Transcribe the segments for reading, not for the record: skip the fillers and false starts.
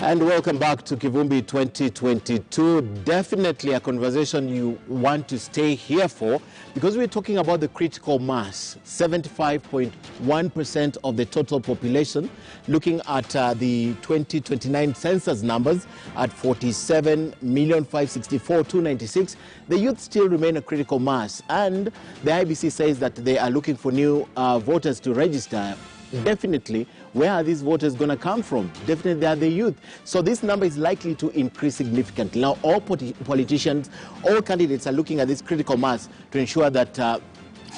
And welcome back to Kivumbi 2022. Definitely a conversation you want to stay here for, because we're talking about the critical mass, 75.1% of the total population, looking at the 2029 census numbers at 47,564,296. The youth still remain a critical mass, and the IBC says that they are looking for new voters to register. Definitely, where are these voters going to come from? Definitely, they are the youth. So this number is likely to increase significantly. Now, all politicians, all candidates are looking at this critical mass to ensure that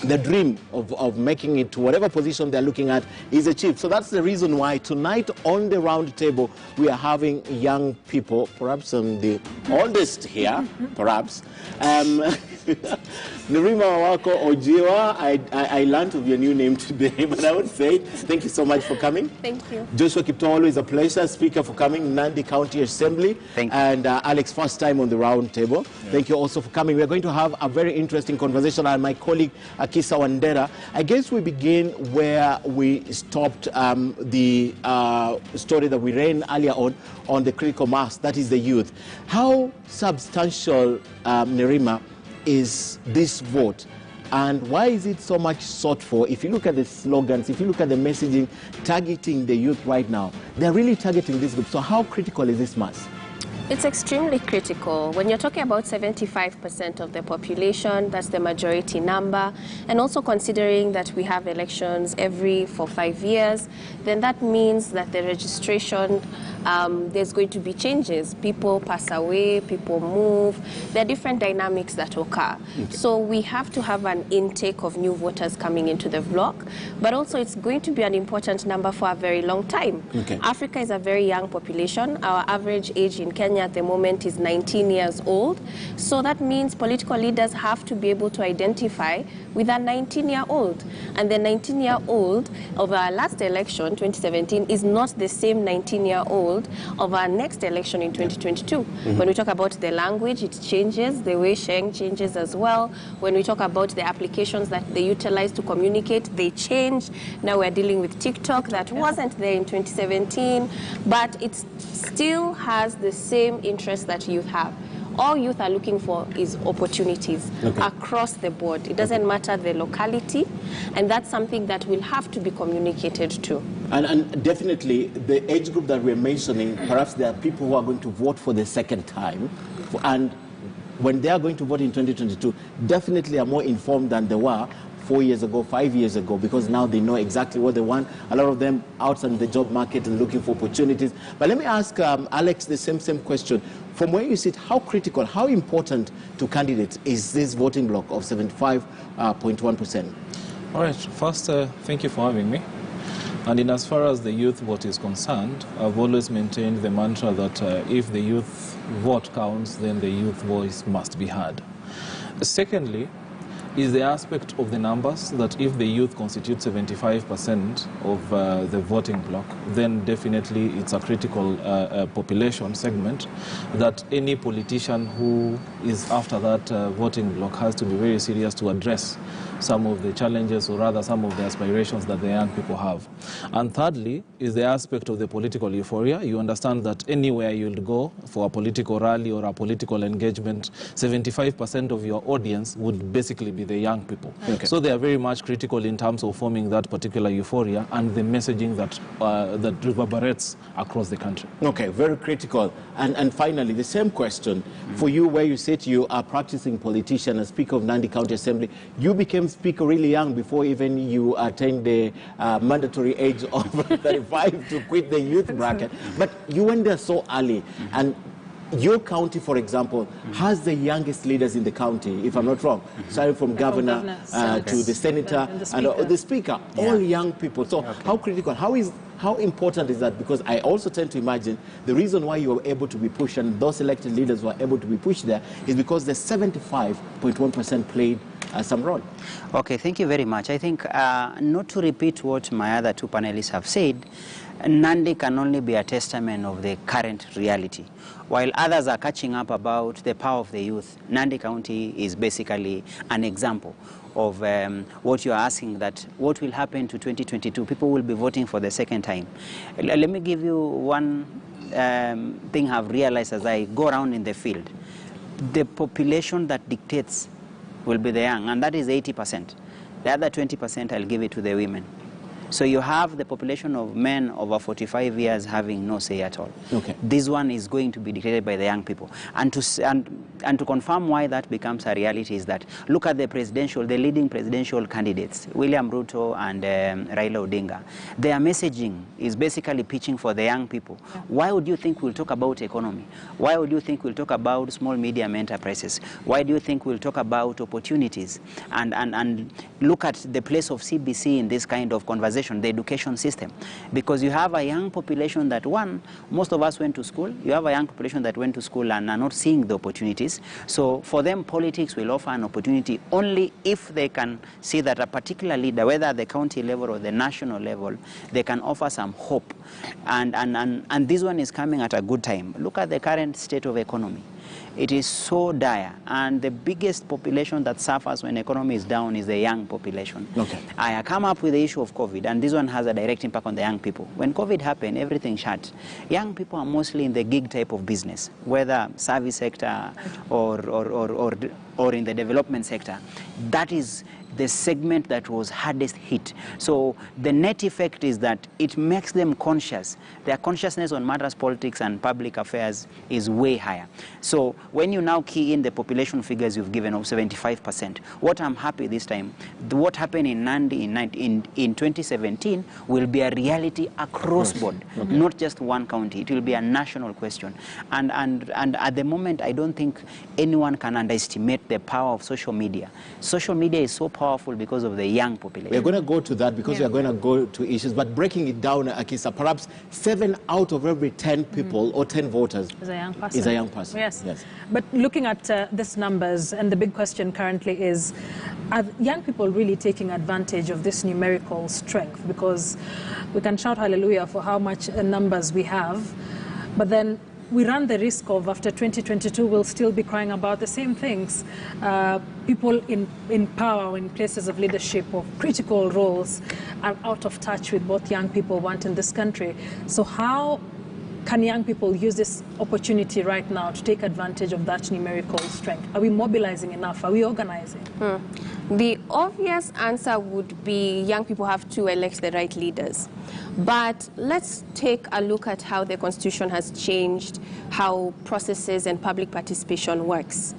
the dream of making it to whatever position they're looking at is achieved. So that's the reason why tonight on the round table, we are having young people, perhaps the oldest here, perhaps. Nerima Wako Ojiwa, I learned of your new name today, but I would say thank you so much for coming. Thank you. Joshua Kipton, always a pleasure. Speaker for coming, Nandi County Assembly. Thank you. And Alex, first time on the round table. Yeah. Thank you also for coming. We're going to have a very interesting conversation, and my colleague Akisa Wandera. I guess we begin where we stopped the story that we ran earlier on the critical mass, that is the youth. How substantial, Nerima, is this vote, and why is it so much sought for? If you look at the slogans, if you look at the messaging targeting the youth right now, they're really targeting this group. So how critical is this mass? It's extremely critical. When you're talking about 75% of the population, that's the majority number, and also considering that we have elections every 5 years, then that means that the registration, there's going to be changes. People pass away, people move. There are different dynamics that occur. Okay. So we have to have an intake of new voters coming into the block, but also it's going to be an important number for a very long time. Okay. Africa is a very young population. Our average age in Kenya at the moment is 19 years old. So that means political leaders have to be able to identify with a 19-year-old. And the 19-year-old of our last election, 2017, is not the same 19-year-old of our next election in 2022. Mm-hmm. When we talk about the language, it changes. The way Sheng changes as well. When we talk about the applications that they utilize to communicate, they change. Now we're dealing with TikTok that wasn't there in 2017, but it still has the same interest that youth have. All youth are looking for is opportunities across the board. It doesn't matter the locality, and that's something that will have to be communicated to. And definitely, the age group that we're mentioning, perhaps there are people who are going to vote for the second time, and when they are going to vote in 2022, definitely are more informed than they were 4 years ago, 5 years ago, because now they know exactly what they want. A lot of them out on the job market and looking for opportunities. But let me ask Alex the same question. From where you sit, how critical, how important to candidates is this voting block of 75.1%? All right. First, thank you for having me. And in as far as the youth vote is concerned, I've always maintained the mantra that if the youth vote counts, then the youth voice must be heard. Secondly, is the aspect of the numbers, that if the youth constitute 75% of the voting bloc, then definitely it's a critical population segment that any politician who is after that voting bloc has to be very serious to address some of the challenges, or rather some of the aspirations that the young people have. And thirdly is the aspect of the political euphoria. You understand that anywhere you'll go for a political rally or a political engagement, 75% of your audience would basically be the young people. Okay. So they are very much critical in terms of forming that particular euphoria and the messaging that that reverberates across the country. Okay, very critical. And finally, the same question for you, where you sit, you are practicing politician and Speaker of Nandi County Assembly. You became Speaker really young, before even you attained the mandatory age of 35 to quit the youth bracket. But you went there so early, and your county, for example, has the youngest leaders in the county, if I'm not wrong. Starting from governor to the senator and the speaker, all young people. So how critical, how important is that? Because I also tend to imagine the reason why you were able to be pushed, and those elected leaders were able to be pushed there, is because the 75.1% played some role. Okay, thank you very much. I think, not to repeat what my other two panelists have said, Nandi can only be a testament of the current reality. While others are catching up about the power of the youth, Nandi County is basically an example of what you are asking, that what will happen to 2022. People will be voting for the second time. Let me give you one thing have realized as I go around in the field. The population that dictates will be the young, and that is 80%. The other 20% I'll give it to the women. So you have the population of men over 45 years having no say at all. Okay. This one is going to be dictated by the young people. And to confirm why that becomes a reality is that look at the leading presidential candidates, William Ruto and Raila Odinga. Their messaging is basically pitching for the young people. Yeah. Why would you think we'll talk about economy? Why would you think we'll talk about small medium enterprises? Why do you think we'll talk about opportunities? And look at the place of CBC in this kind of conversation, the education system, because you have a young population that, one, most of us went to school. You have a young population that went to school and are not seeing the opportunities. So for them, politics will offer an opportunity only if they can see that a particular leader, whether at the county level or the national level, they can offer some hope. And this one is coming at a good time. Look at the current state of economy. It is so dire, and the biggest population that suffers when economy is down is the young population. Okay. I come up with the issue of COVID, and this one has a direct impact on the young people. When COVID happened, everything shut. Young people are mostly in the gig type of business, whether service sector or in the development sector. That is the segment that was hardest hit. So the net effect is that it makes them conscious. Their consciousness on matters, politics and public affairs is way higher. So when you now key in the population figures you've given of 75%, what I'm happy this time, what happened in Nandi in 2017 will be a reality across board, not just one county. It will be a national question. And at the moment, I don't think anyone can underestimate the power of social media. Social media is so powerful because of the young population. We're going to go to that because we're going to go to issues, but breaking it down, Akisa, perhaps 7 out of every 10 people or 10 voters is a young person. Is a young person. Yes. But looking at these numbers, and the big question currently is, are young people really taking advantage of this numerical strength? Because we can shout hallelujah for how much numbers we have, but then we run the risk of, after 2022, we'll still be crying about the same things. People in power, in places of leadership or critical roles, are out of touch with what young people want in this country. So how can young people use this opportunity right now to take advantage of that numerical strength? Are we mobilizing enough? Are we organizing? The obvious answer would be young people have to elect the right leaders. But let's take a look at how the Constitution has changed how processes and public participation works.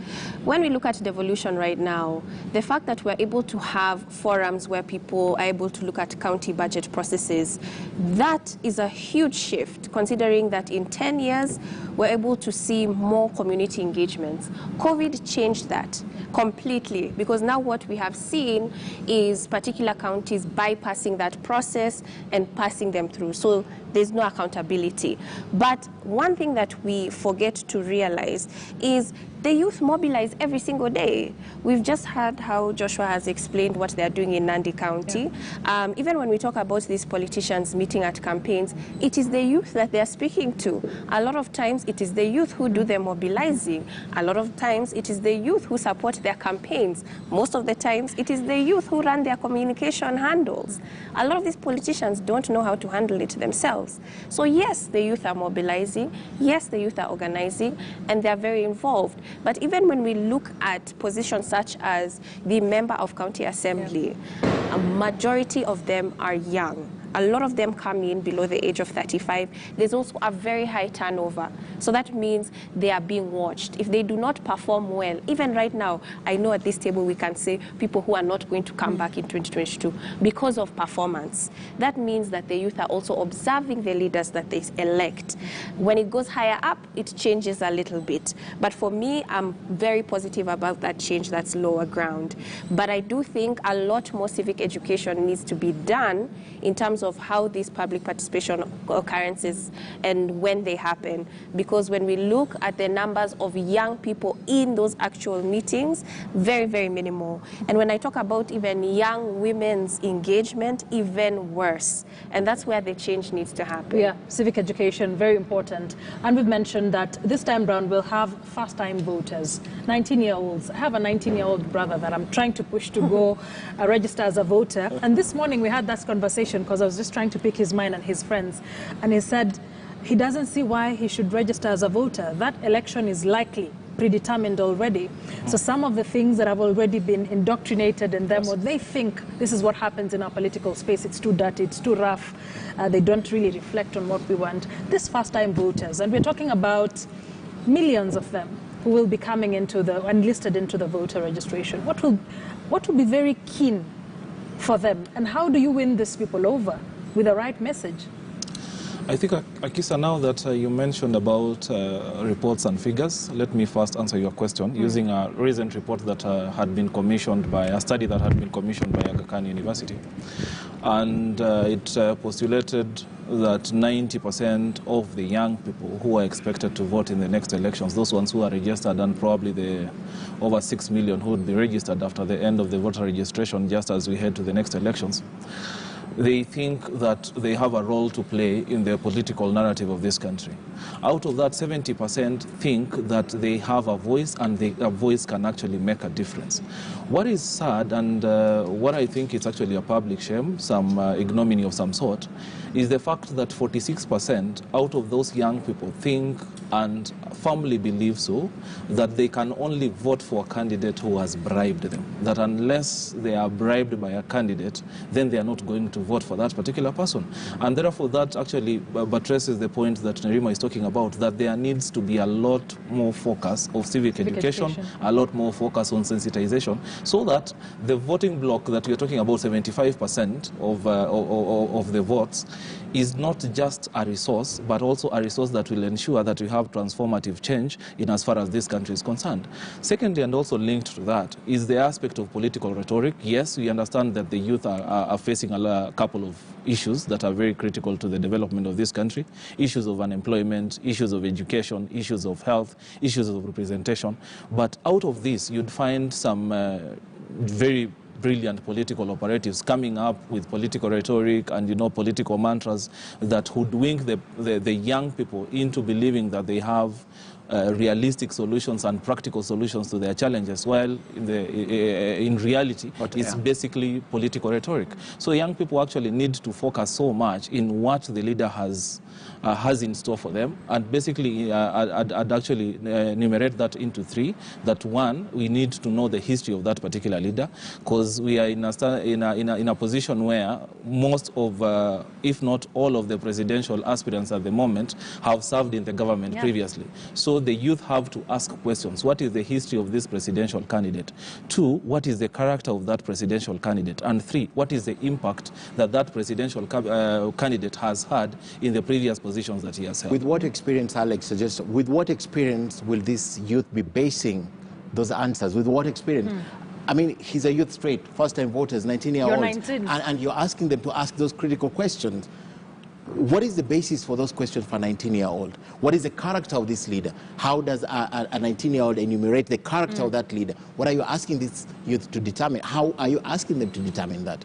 When we look at devolution right now, the fact that we're able to have forums where people are able to look at county budget processes, that is a huge shift, considering that in 10 years, we're able to see more community engagements. COVID changed that completely, because now what we have seen is particular counties bypassing that process and passing them through. So there's no accountability. But one thing that we forget to realize is the youth mobilize every single day. We've just heard how Joshua has explained what they're doing in Nandi County. Yeah. Even when we talk about these politicians meeting at campaigns, it is the youth that they're speaking to. A lot of times it is the youth who do the mobilizing. A lot of times it is the youth who support their campaigns. Most of the times it is the youth who run their communication handles. A lot of these politicians don't know how to handle it themselves. So yes, the youth are mobilizing. Yes, the youth are organizing, and they're very involved. But even when we look at positions such as the member of county assembly, a majority of them are young. A lot of them come in below the age of 35. There's also a very high turnover. So that means they are being watched. If they do not perform well, even right now, I know at this table we can say people who are not going to come back in 2022 because of performance. That means that the youth are also observing the leaders that they elect. When it goes higher up, it changes a little bit. But for me, I'm very positive about that change that's lower ground. But I do think a lot more civic education needs to be done in terms of how these public participation occurrences and when they happen. Because when we look at the numbers of young people in those actual meetings, very, very minimal. And when I talk about even young women's engagement, even worse. And that's where the change needs to happen. Yeah, civic education, very important. And we've mentioned that this time round we'll have first-time voters, 19-year-olds. I have a 19-year-old brother that I'm trying to push to go register as a voter. And this morning we had that conversation because I was just trying to pick his mind and his friends. And he said, he doesn't see why he should register as a voter. That election is likely predetermined already. So some of the things that have already been indoctrinated in them, or they think this is what happens in our political space, it's too dirty, it's too rough, they don't really reflect on what we want. These first-time voters, and we're talking about millions of them who will be coming into the, enlisted into the voter registration. What will be very keen for them, and how do you win these people over with the right message? I think, Akisa, now that you mentioned about reports and figures, let me first answer your question using a recent report that had been commissioned by, a study that had been commissioned by Aga Khan University. And it postulated that 90% of the young people who are expected to vote in the next elections, those ones who are registered, and probably the over 6 million who would be registered after the end of the voter registration, just as we head to the next elections, they think that they have a role to play in the political narrative of this country. Out of that, 70% think that they have a voice, and a voice can actually make a difference. What is sad, and what I think is actually a public shame, some ignominy of some sort, is the fact that 46% out of those young people think and firmly believe so, that they can only vote for a candidate who has bribed them. That unless they are bribed by a candidate, then they are not going to vote for that particular person. And therefore that actually buttresses the point that Nerima is talking about, that there needs to be a lot more focus of civic education, a lot more focus on sensitization, so that the voting bloc that we are talking about, 75% of the votes, is not just a resource, but also a resource that will ensure that we have transformative change in as far as this country is concerned. Secondly, and also linked to that, is the aspect of political rhetoric. Yes, we understand that the youth are facing a couple of issues that are very critical to the development of this country. Issues of unemployment, issues of education, issues of health, issues of representation. But out of this, you'd find some very brilliant political operatives coming up with political rhetoric and, political mantras that hoodwink the young people into believing that they have realistic solutions and practical solutions to their challenges, while in reality it's basically political rhetoric. So young people actually need to focus so much in what the leader has in store for them, and basically I'd actually enumerate that into three. That one, we need to know the history of that particular leader, because we are in a position where most of, if not all of the presidential aspirants at the moment have served in the government previously. So the youth have to ask questions. What is the history of this presidential candidate? Two, what is the character of that presidential candidate? And three, what is the impact that that presidential candidate has had in the previous positions that he has held? With what experience, Alex suggests, with what experience will this youth be basing those answers? With what experience? I mean, he's a youth straight, first-time voters, 19-year-olds. You're 19. And you're asking them to ask those critical questions. What is the basis for those questions for a 19-year-old? What is the character of this leader? How does a 19-year-old enumerate the character of that leader? What are you asking this youth to determine? How are you asking them to determine that?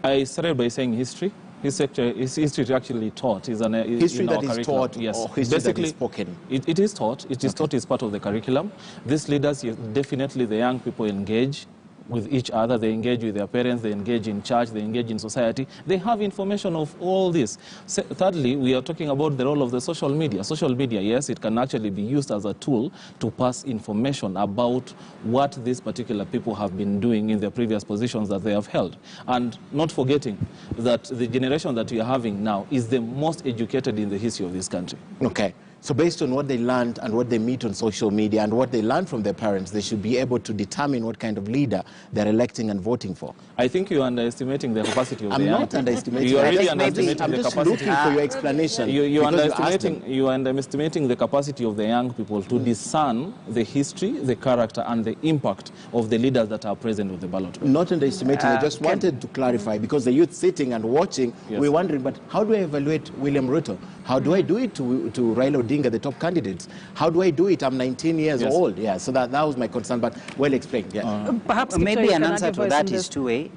I started by saying history. History is actually taught. History that is taught, yes. Or history Basically, that is spoken? It is taught. It is taught as part of the curriculum. These leaders, definitely the young people engage with each other, they engage with their parents, they engage in church, they engage in society. They have information of all this. Thirdly, we are talking about the role of the social media. Social media, yes, it can actually be used as a tool to pass information about what these particular people have been doing in their previous positions that they have held. And not forgetting that the generation that we are having now is the most educated in the history of this country. Okay. So based on what they learned and what they meet on social media and what they learn from their parents, they should be able to determine what kind of leader they're electing and voting for. I think you're underestimating the capacity of the young. I'm not underestimating. You are really underestimating the capacity. I'm just looking for your explanation. You are underestimating the capacity of the young people to discern the history, the character, and the impact of the leaders that are present with the ballot paper. Not underestimating. I just wanted to clarify, because the youth sitting and watching, we're wondering, but how do I evaluate William Ruto? How do I do it to Raila Odinga, the top candidates? How do I do it? I'm 19 years old. Yeah, so that was my concern, but well explained. Yeah. Perhaps maybe an answer to that is two-way.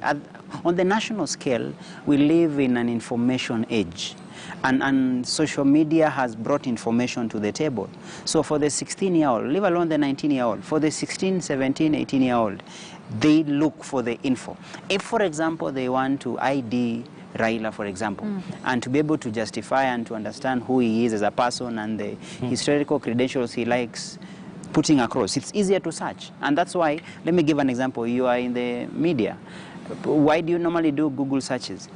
On the national scale, we live in an information age. And social media has brought information to the table. So for the 16-year-old, leave alone the 19-year-old, for the 16, 17, 18-year-old, they look for the info. If, for example, they want to ID Raila, for example, and to be able to justify and to understand who he is as a person and the historical credentials he likes putting across. It's easier to search. And that's why, let me give an example. You are in the media. Why do you normally do Google searches?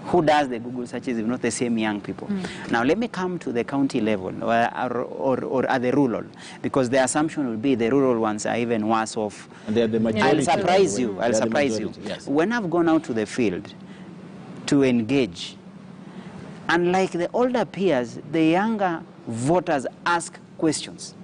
Who does the Google searches if not the same young people? Now, let me come to the county level or at the rural, because the assumption will be the rural ones are even worse off. And they are the majority. I'll surprise you. I'll surprise you. Yes. When I've gone out to the field to engage, unlike the older peers, the younger voters ask questions.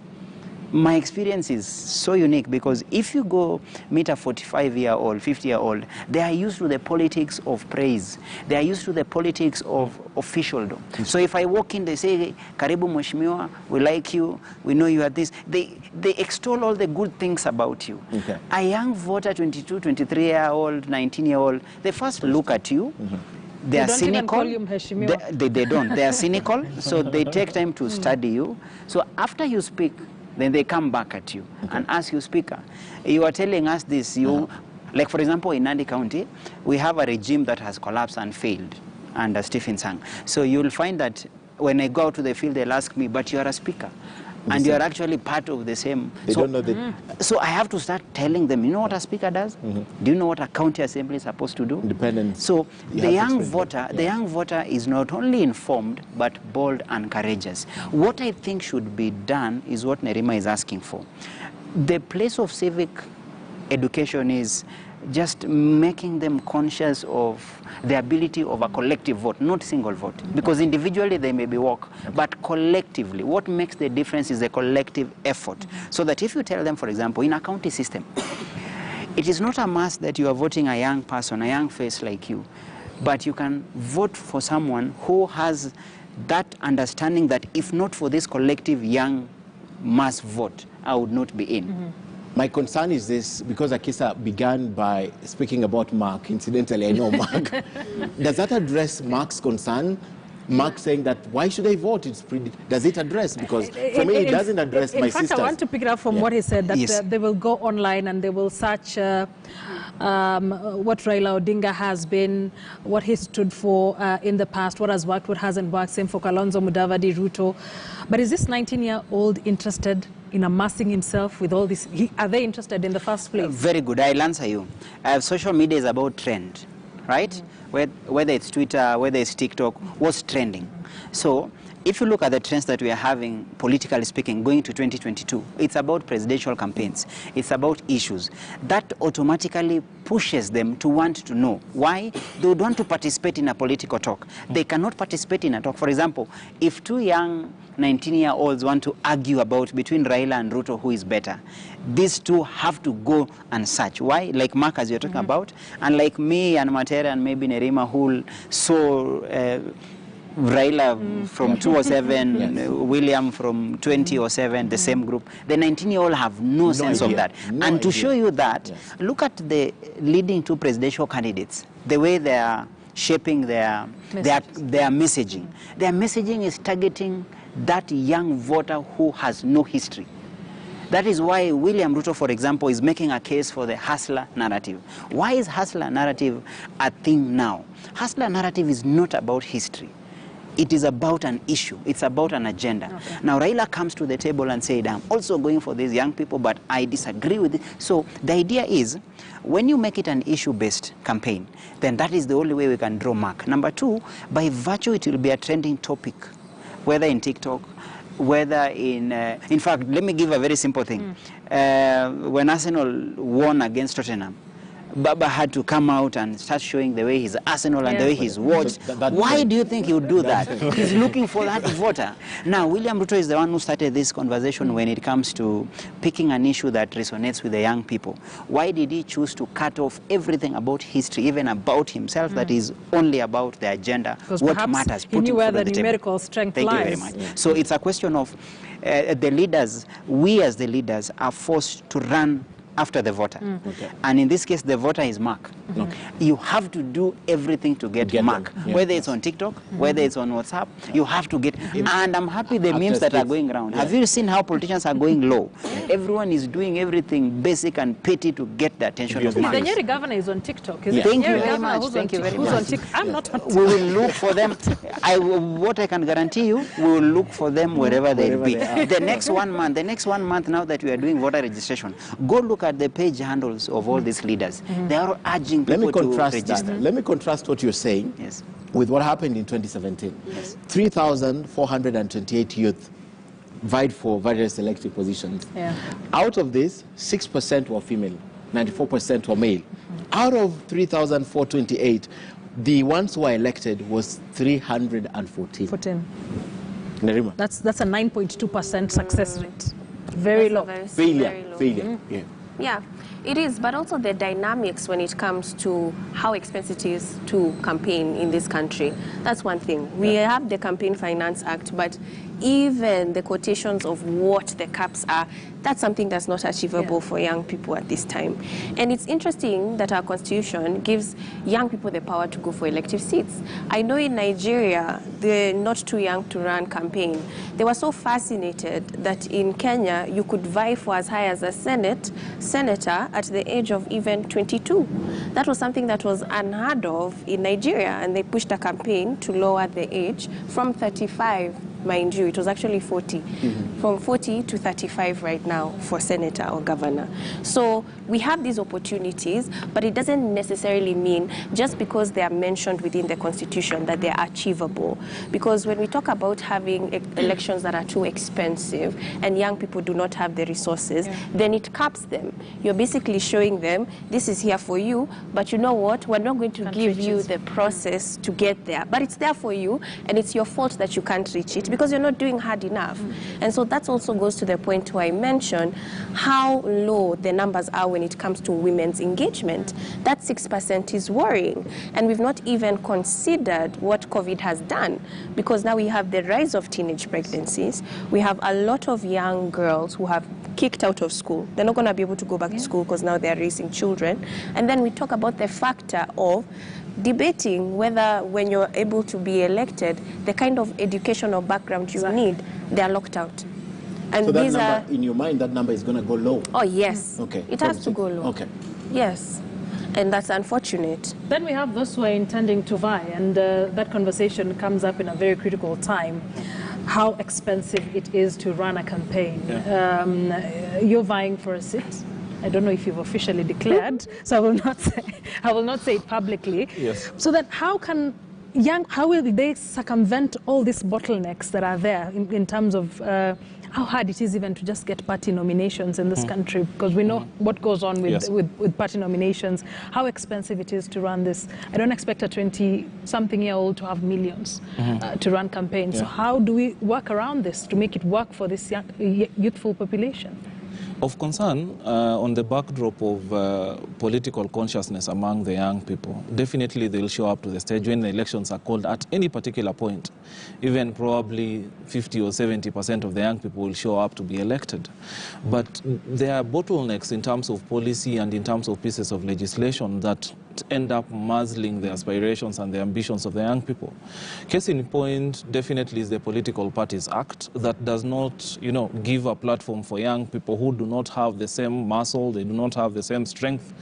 My experience is so unique because if you go meet a 45-year-old, 50-year-old, they are used to the politics of praise. They are used to the politics of officialdom. So if I walk in, they say, Karibu Mheshimiwa, we like you, we know you are this. They extol all the good things about you. Okay. A young voter, 22, 23-year-old, 19-year-old, they first look at you. They are cynical. They don't. They are cynical, so they take time to study you. So after you speak, then they come back at you and ask you, Speaker, you are telling us this. Like, for example, in Nandi County, we have a regime that has collapsed and failed under Stephen Sang. So you'll find that when I go out to the field, they'll ask me, but you are a speaker. And you are actually part of the same. They don't know that. So I have to start telling them, you know what a speaker does? Do you know what a county assembly is supposed to do? Independent. So the young voter is not only informed, but bold and courageous. What I think should be done is what Nerima is asking for. The place of civic education is just making them conscious of the ability of a collective vote, not single vote. Because individually they may be work, but collectively, what makes the difference is the collective effort. So that if you tell them, for example, in a county system, it is not a must that you are voting a young person, a young face like you, but you can vote for someone who has that understanding that if not for this collective young mass vote, I would not be in. My concern is this, because Akisa began by speaking about Mark. Incidentally, I know Mark. Does that address Mark's concern? Mark saying that, why should I vote? Does it address? Because for me, it doesn't address my sisters. In fact, I want to pick it up from what he said, that they will go online and they will search what Raila Odinga has been, what he stood for in the past, what has worked, what hasn't worked, same for Kalonzo Mudavadi, Ruto. But is this 19-year-old interested in amassing himself with all this? Are they interested in the first place? Very good. I'll answer you. Social media is about trend, right? Whether it's Twitter, whether it's TikTok, what's trending? So if you look at the trends that we are having, politically speaking, going to 2022, it's about presidential campaigns. It's about issues. That automatically pushes them to want to know why they would want to participate in a political talk. They cannot participate in a talk. For example, if two young 19-year-olds want to argue about between Raila and Ruto who is better, these two have to go and search. Why? Like Mark, as you're talking about, and like me and Matera and maybe Nerima, who saw Raila from 207, William from 2007, the same group. The 19-year-old have no sense of that. And to show you that, look at the leading two presidential candidates, the way they are shaping their messaging. Their messaging is targeting that young voter who has no history. That is why William Ruto, for example, is making a case for the hustler narrative. Why is hustler narrative a thing now? Hustler narrative is not about history. It is about an issue. It's about an agenda. Okay. Now, Raila comes to the table and said, I'm also going for these young people, but I disagree with it. So the idea is, when you make it an issue-based campaign, then that is the only way we can draw mark. Number two, by virtue, it will be a trending topic, whether in TikTok, whether in fact, let me give a very simple thing. When Arsenal won against Tottenham, Baba had to come out and start showing the way he's Arsenal and the way he's watched. Why do you think he would do that? He's looking for that voter. Now, William Ruto is the one who started this conversation when it comes to picking an issue that resonates with the young people. Why did he choose to cut off everything about history, even about himself, that is only about the agenda, what matters? He knew where the numerical strength lies. Thank you very much. So it's a question of the leaders, we as the leaders are forced to run after the voter. Okay. And in this case, the voter is Mark. Okay. You have to do everything to get Mark. them. Yeah. Whether it's on TikTok, whether it's on WhatsApp, you have to get. And I'm happy the memes that are going around. Have you seen how politicians are going low? Everyone is doing everything basic and petty to get the attention of Mark. The Nyeri governor is on TikTok. Thank you very much. Thank you very much. I'm not on TikTok. We will look for them. What I can guarantee you, we will look for them wherever they'll be. The next 1 month now that we are doing voter registration, go look at the page handles of all these leaders. They are urging people to register. Let me contrast what you're saying with what happened in 2017. 3,428 youth vied for various elective positions. Out of this, 6% were female, 94% were male. Out of 3,428, the ones who were elected was 314. Nerima. That's a 9.2% success rate. Very low. Failure. Yeah, it is, but also the dynamics when it comes to how expensive it is to campaign in this country. That's one thing. We have the Campaign Finance Act, but even the quotations of what the caps are, that's something that's not achievable for young people at this time. And it's interesting that our constitution gives young people the power to go for elective seats. I know in Nigeria, they're not too young to run campaign. They were so fascinated that in Kenya, you could vie for as high as a senator at the age of even 22. That was something that was unheard of in Nigeria, and they pushed a campaign to lower the age from 35. Mind you, it was actually 40. From 40 to 35 right now for senator or governor. So we have these opportunities, but it doesn't necessarily mean just because they are mentioned within the constitution that they are achievable. Because when we talk about having elections that are too expensive and young people do not have the resources, then it caps them. You're basically showing them, this is here for you, but you know what? We're not going to give you the process to get there. But it's there for you, and it's your fault that you can't reach it, because you're not doing hard enough. And so that also goes to the point where I mentioned how low the numbers are when it comes to women's engagement. That 6% is worrying. And we've not even considered what COVID has done, because now we have the rise of teenage pregnancies. We have a lot of young girls who have kicked out of school. They're not going to be able to go back to school because now they're raising children. And then we talk about the factor of debating whether when you're able to be elected, the kind of educational background you need, they're locked out. And so that these number, in your mind, that number is going to go low? Oh, yes. Okay. It has to go low. Okay. Yes. And that's unfortunate. Then we have those who are intending to vie, and that conversation comes up in a very critical time. How expensive it is to run a campaign. You're vying for a seat. I don't know if you've officially declared, so I will not say it publicly. Yes. So then how will they circumvent all these bottlenecks that are there in terms of how hard it is even to just get party nominations in this country, because we know what goes on with party nominations, how expensive it is to run this. I don't expect a 20-something-year-old to have millions to run campaigns. So how do we work around this to make it work for this youthful population? Of concern, on the backdrop of political consciousness among the young people, definitely they'll show up to the stage when the elections are called at any particular point. Even probably 50 or 70% of the young people will show up to be elected. But there are bottlenecks in terms of policy and in terms of pieces of legislation that end up muzzling the aspirations and the ambitions of the young people. Case in point definitely is the Political Parties Act that does not, give a platform for young people who do not have the same muscle, they do not have the same strength,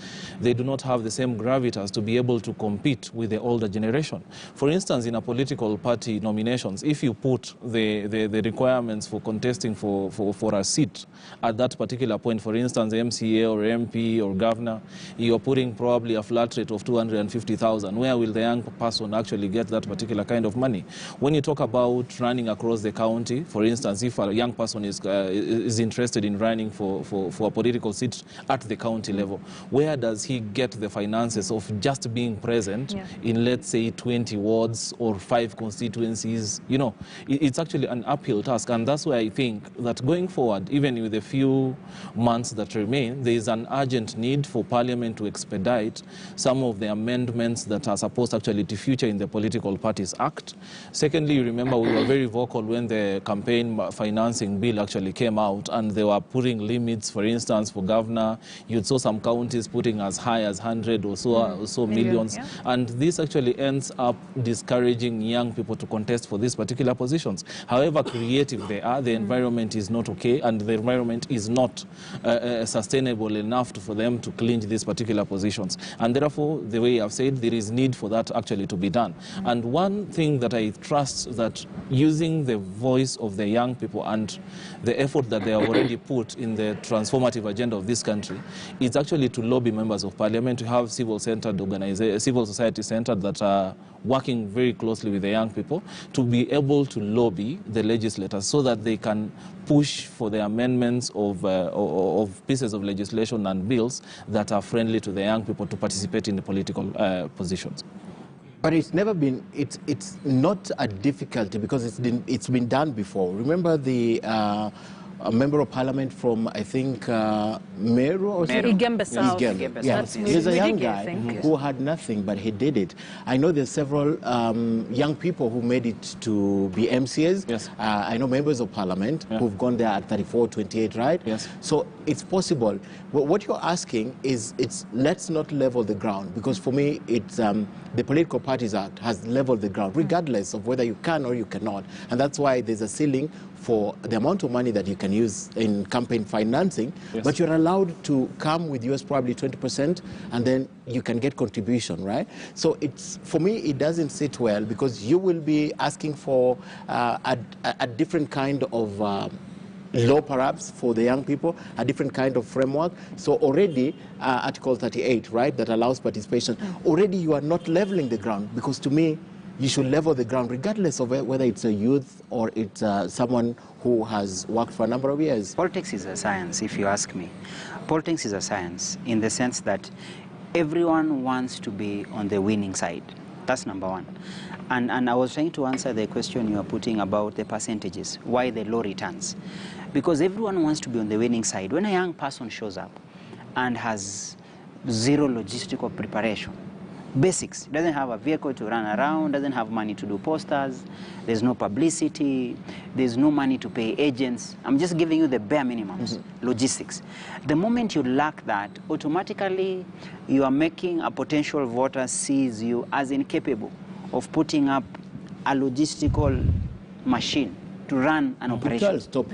they do not have the same gravitas to be able to compete with the older generation. For instance, in a political party nominations, if you put the requirements for contesting for a seat at that particular point, for instance, MCA or MP or governor, you're putting probably a flat rate of 250,000. Where will the young person actually get that particular kind of money? When you talk about running across the county, for instance, if a young person is interested in running for a political seat at the county level, where does he get the finances of just being present in, let's say, 20 wards or 5 constituencies? It's actually an uphill task, and that's why I think that going forward, even with the few months that remain, there is an urgent need for Parliament to expedite some of the amendments that are supposed actually to feature in the Political Parties Act. Secondly, you remember we were very vocal when the campaign financing bill actually came out, and they were putting limits, for instance, for governor. You saw some counties putting as high as 100 or so millions. Yeah. And this actually ends up discouraging young people to contest for these particular positions. However creative they are, the environment is not okay, and the environment is not sustainable enough for them to clinch these particular positions. And therefore, the way I've said, there is need for that actually to be done. And one thing that I trust that using the voice of the young people and the effort that they have already put in the transformative agenda of this country is actually to lobby members of parliament, to have civil-centered organizations, civil society-centered that are working very closely with the young people to be able to lobby the legislators so that they can push for the amendments of pieces of legislation and bills that are friendly to the young people to participate in the political positions. But it's never been, it's not a difficulty because it's been done before. Remember the a member of parliament from, I think, Meru or something? Igembe South. Igembe. Yeah. Yes. There's a young guy who had nothing, but he did it. I know there's several young people who made it to be MCAs. Yes. I know members of parliament who've gone there at 34, 28, right? Yes. So it's possible. Well, what you're asking is, let's not level the ground, because for me, it's the Political Parties Act has leveled the ground, regardless of whether you can or you cannot. And that's why there's a ceiling for the amount of money that you can use in campaign financing, but you're allowed to come with yours probably 20%, and then you can get contribution, right? So it's, for me, it doesn't sit well, because you will be asking for a different kind of law, perhaps, for the young people, a different kind of framework. So already, Article 38, right, that allows participation, already you are not leveling the ground, because to me, you should level the ground regardless of whether it's a youth or it's someone who has worked for a number of years. Politics is a science, if you ask me. Politics is a science in the sense that everyone wants to be on the winning side. That's number one. And I was trying to answer the question you are putting about the percentages, why the low returns. Because everyone wants to be on the winning side. When a young person shows up and has zero logistical preparation, basics, doesn't have a vehicle to run around, doesn't have money to do posters, there's no publicity, there's no money to pay agents. I'm just giving you the bare minimums, logistics. The moment you lack that, automatically you are making a potential voter sees you as incapable of putting up a logistical machine to run an operation. I'll stop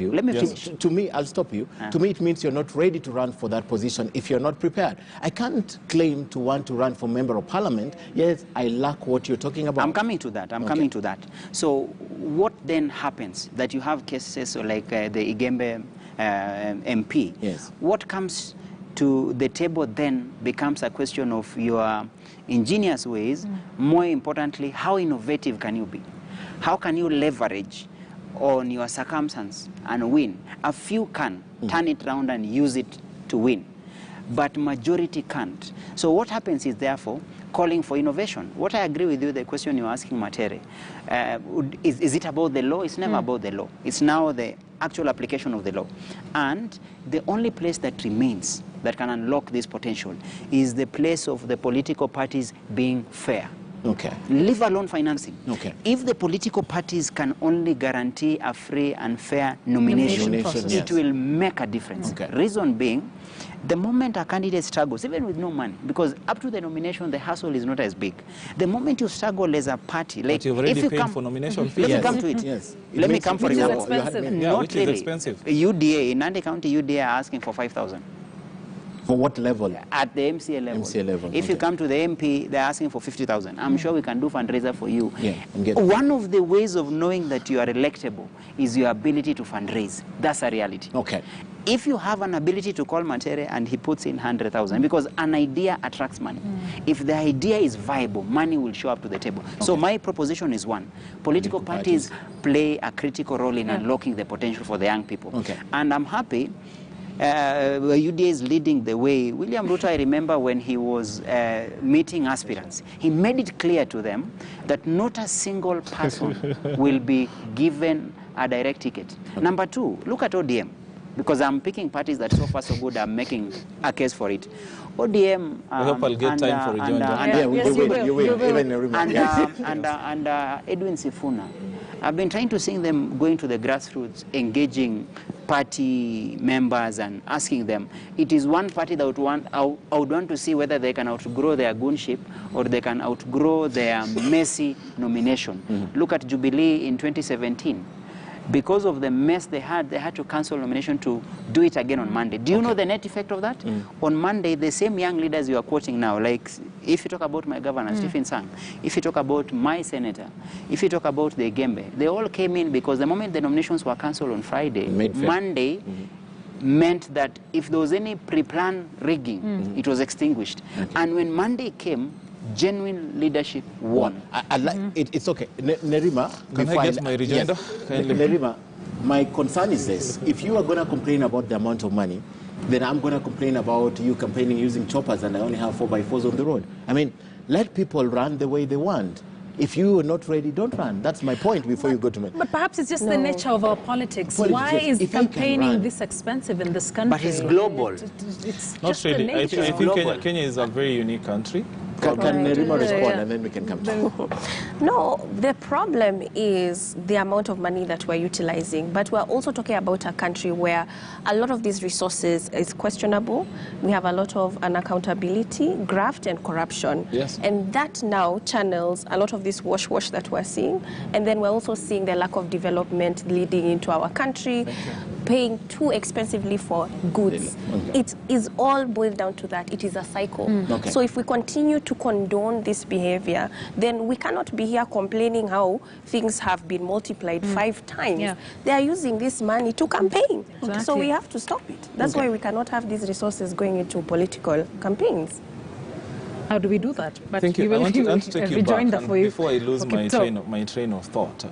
you. Let me finish. To me, I'll stop you. To me, it means you're not ready to run for that position if you're not prepared. I can't claim to want to run for member of parliament, yet I lack what you're talking about. I'm coming to that. Coming to that. So what then happens that you have cases like the Igembe MP? Yes. What comes to the table then becomes a question of your ingenious ways. More importantly, how innovative can you be? How can you leverage on your circumstance and win? A few can turn it around and use it to win, but majority can't. So what happens is, therefore, calling for innovation. What I agree with you, the question you're asking, Matere, is it about the law? It's never about the law. It's now the actual application of the law. And the only place that remains that can unlock this potential is the place of the political parties being fair. Okay. Leave alone financing. Okay. If the political parties can only guarantee a free and fair nomination, it will make a difference. Okay. Reason being, the moment a candidate struggles, even with no money, because up to the nomination, the hassle is not as big. The moment you struggle as a party, like but you've already if you paid come for nomination fees. Let me come to it. Yes. Let me come for Which is example. expensive. Not which really. is expensive. UDA, in Nandi County, UDA are asking for 5,000. For what level? At the MCA level. MCA level, If you okay. come to the MP, they're asking for 50,000. I'm sure we can do fundraiser for you. Yeah, I'm getting One of the ways of knowing that you are electable is your ability to fundraise. That's a reality. Okay. If you have an ability to call Matere and he puts in 100,000, because an idea attracts money. If the idea is viable, money will show up to the table. So my proposition is one. Political parties play a critical role in unlocking the potential for the young people. Okay. And I'm happy UDA is leading the way. William Ruto, I remember when he was meeting aspirants, he made it clear to them that not a single person will be given a direct ticket. Number two, look at ODM. because I'm picking parties that so far so good are making a case for it. ODM. I hope I'll get time for rejoinder. You will. Even And Edwin Sifuna. I've been trying to see them going to the grassroots, engaging party members and asking them. It is one party that I would want to see whether they can outgrow their goonship or they can outgrow their messy nomination. Look at Jubilee in 2017. Because of the mess they had to cancel nomination to do it again on Monday. Do you know the net effect of that? On Monday, the same young leaders you are quoting now, like if you talk about my governor, Stephen Sang, if you talk about my senator, if you talk about the Gembe, they all came in because the moment the nominations were cancelled on Friday, Monday meant that if there was any pre-planned rigging, it was extinguished. And when Monday came, genuine leadership won. It's okay. Nerima, can I get my rejoinder? Yes. Nerima, my concern is this. If you are going to complain about the amount of money, then I'm going to complain about you campaigning using choppers and I only have 4x4s on the road. I mean, let people run the way they want. If you are not ready, don't run. That's my point before you go to me. But perhaps it's just the nature of our politics. Why is campaigning this expensive in this country? But it's global. It's not just really. the nature. I think Kenya is a very unique country. Can Nerima respond and then we can come to No, the problem is the amount of money that we're utilizing. But we're also talking about a country where a lot of these resources is questionable. We have a lot of unaccountability, graft, and corruption. Yes. And that now channels a lot of this wash that we're seeing. And then we're also seeing the lack of development leading into our country, paying too expensively for goods. It is all boiled down to that. It is a cycle. So if we continue to condone this behavior, then we cannot be here complaining how things have been multiplied 5 times. They are using this money to campaign. So we have to stop it. That's why we cannot have these resources going into political campaigns. How do we do that? But Thank you. I want to take you back before I lose my train of thought.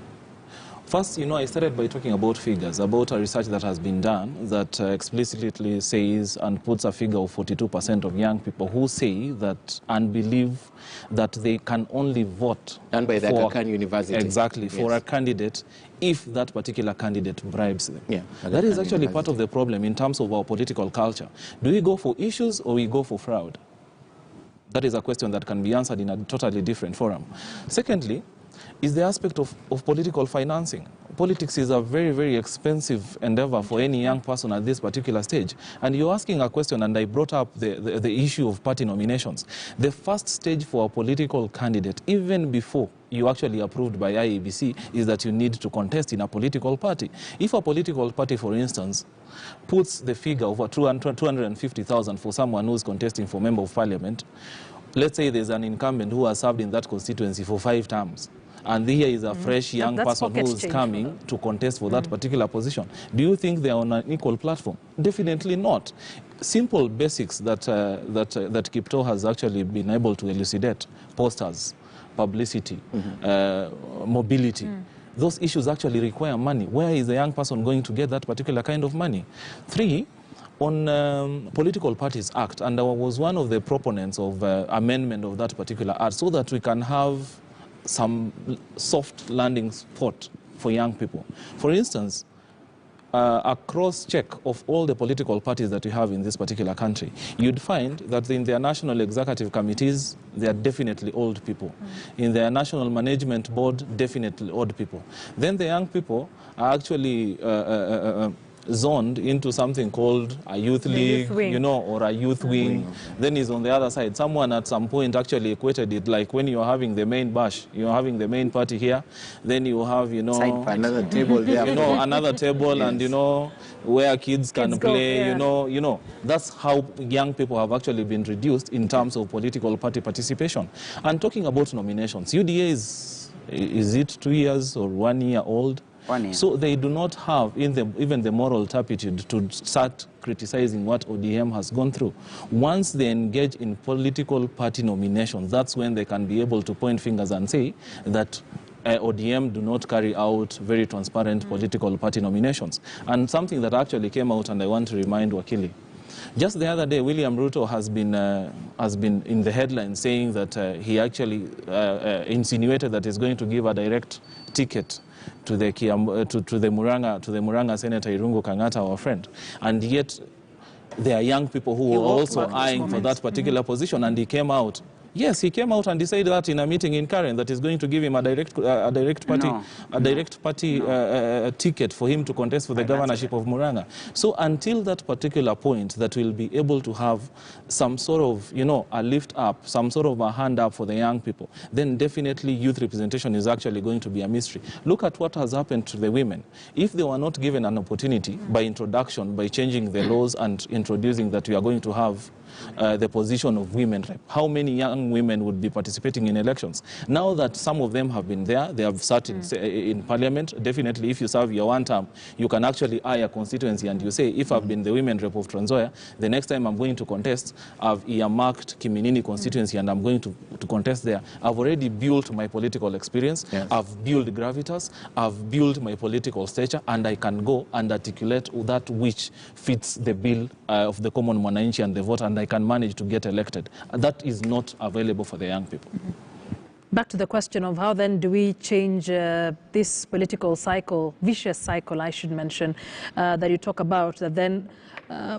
First, I started by talking about figures, about a research that has been done that explicitly says and puts a figure of 42% of young people who say that and believe that they can only vote done by the Kenyan University. Exactly, for a candidate if that particular candidate bribes them. That is actually part of the problem in terms of our political culture. Do we go for issues or we go for fraud? That is a question that can be answered in a totally different forum. Secondly, is the aspect of political financing. Politics is a very, very expensive endeavor for any young person at this particular stage. And you're asking a question, and I brought up the issue of party nominations. The first stage for a political candidate, even before you actually approved by IEBC, is that you need to contest in a political party. If a political party, for instance, puts the figure of 250,000 for someone who's contesting for Member of Parliament, let's say there's an incumbent who has served in that constituency for 5 terms. And here is a fresh young person who is coming to contest for that particular position. Do you think they are on an equal platform? Definitely not. Simple basics that Kipto has actually been able to elucidate: posters, publicity, mobility. Those issues actually require money. Where is the young person going to get that particular kind of money? 3, on Political Parties Act, and I was one of the proponents of amendment of that particular act so that we can have some soft landing spot for young people. For instance, a cross-check of all the political parties that we have in this particular country, you'd find that in their national executive committees, they are definitely old people. In their national management board, definitely old people. Then the young people are actually zoned into something called a youth league, or a youth wing. Then is on the other side. Someone at some point actually equated it like when you're having the main bash, you're having the main party here, then you have, another table there. Another table, and where kids can play, That's how young people have actually been reduced in terms of political party participation. And talking about nominations, UDA is it 2 years or 1 year old? 1 year. So they do not have even the moral turpitude to start criticizing what ODM has gone through. Once they engage in political party nominations, that's when they can be able to point fingers and say that ODM do not carry out very transparent political party nominations. And something that actually came out, and I want to remind Wakili, just the other day, William Ruto has been in the headlines saying that he actually insinuated that he's going to give a direct ticket to the Murang'a Senator Irungu Kangata, our friend, and yet there are young people who were also eyeing for that particular position, and he came out. Yes, he came out and he said that in a meeting in Karen that is going to give him a direct party ticket for him to contest for the governorship of Murang'a. So until that particular point that we'll be able to have some sort of, you know, a lift up, some sort of a hand up for the young people, then definitely youth representation is actually going to be a mystery. Look at what has happened to the women. If they were not given an opportunity by introduction, by changing the laws and introducing that we are going to have the position of women rep, how many young women would be participating in elections? Now that some of them have been there, they have sat in parliament, definitely if you serve your one term, you can actually eye a constituency and you say, if I've been the women rep of Trans Nzoia, the next time I'm going to contest, I've earmarked Kiminini constituency and I'm going to contest there. I've already built my political experience, I've built gravitas, I've built my political stature, and I can go and articulate that which fits the bill of the common mwananchi and the voter, and I can manage to get elected. That is not available for the young people. Back to the question of how then do we change this political cycle, vicious cycle I should mention, that you talk about, that then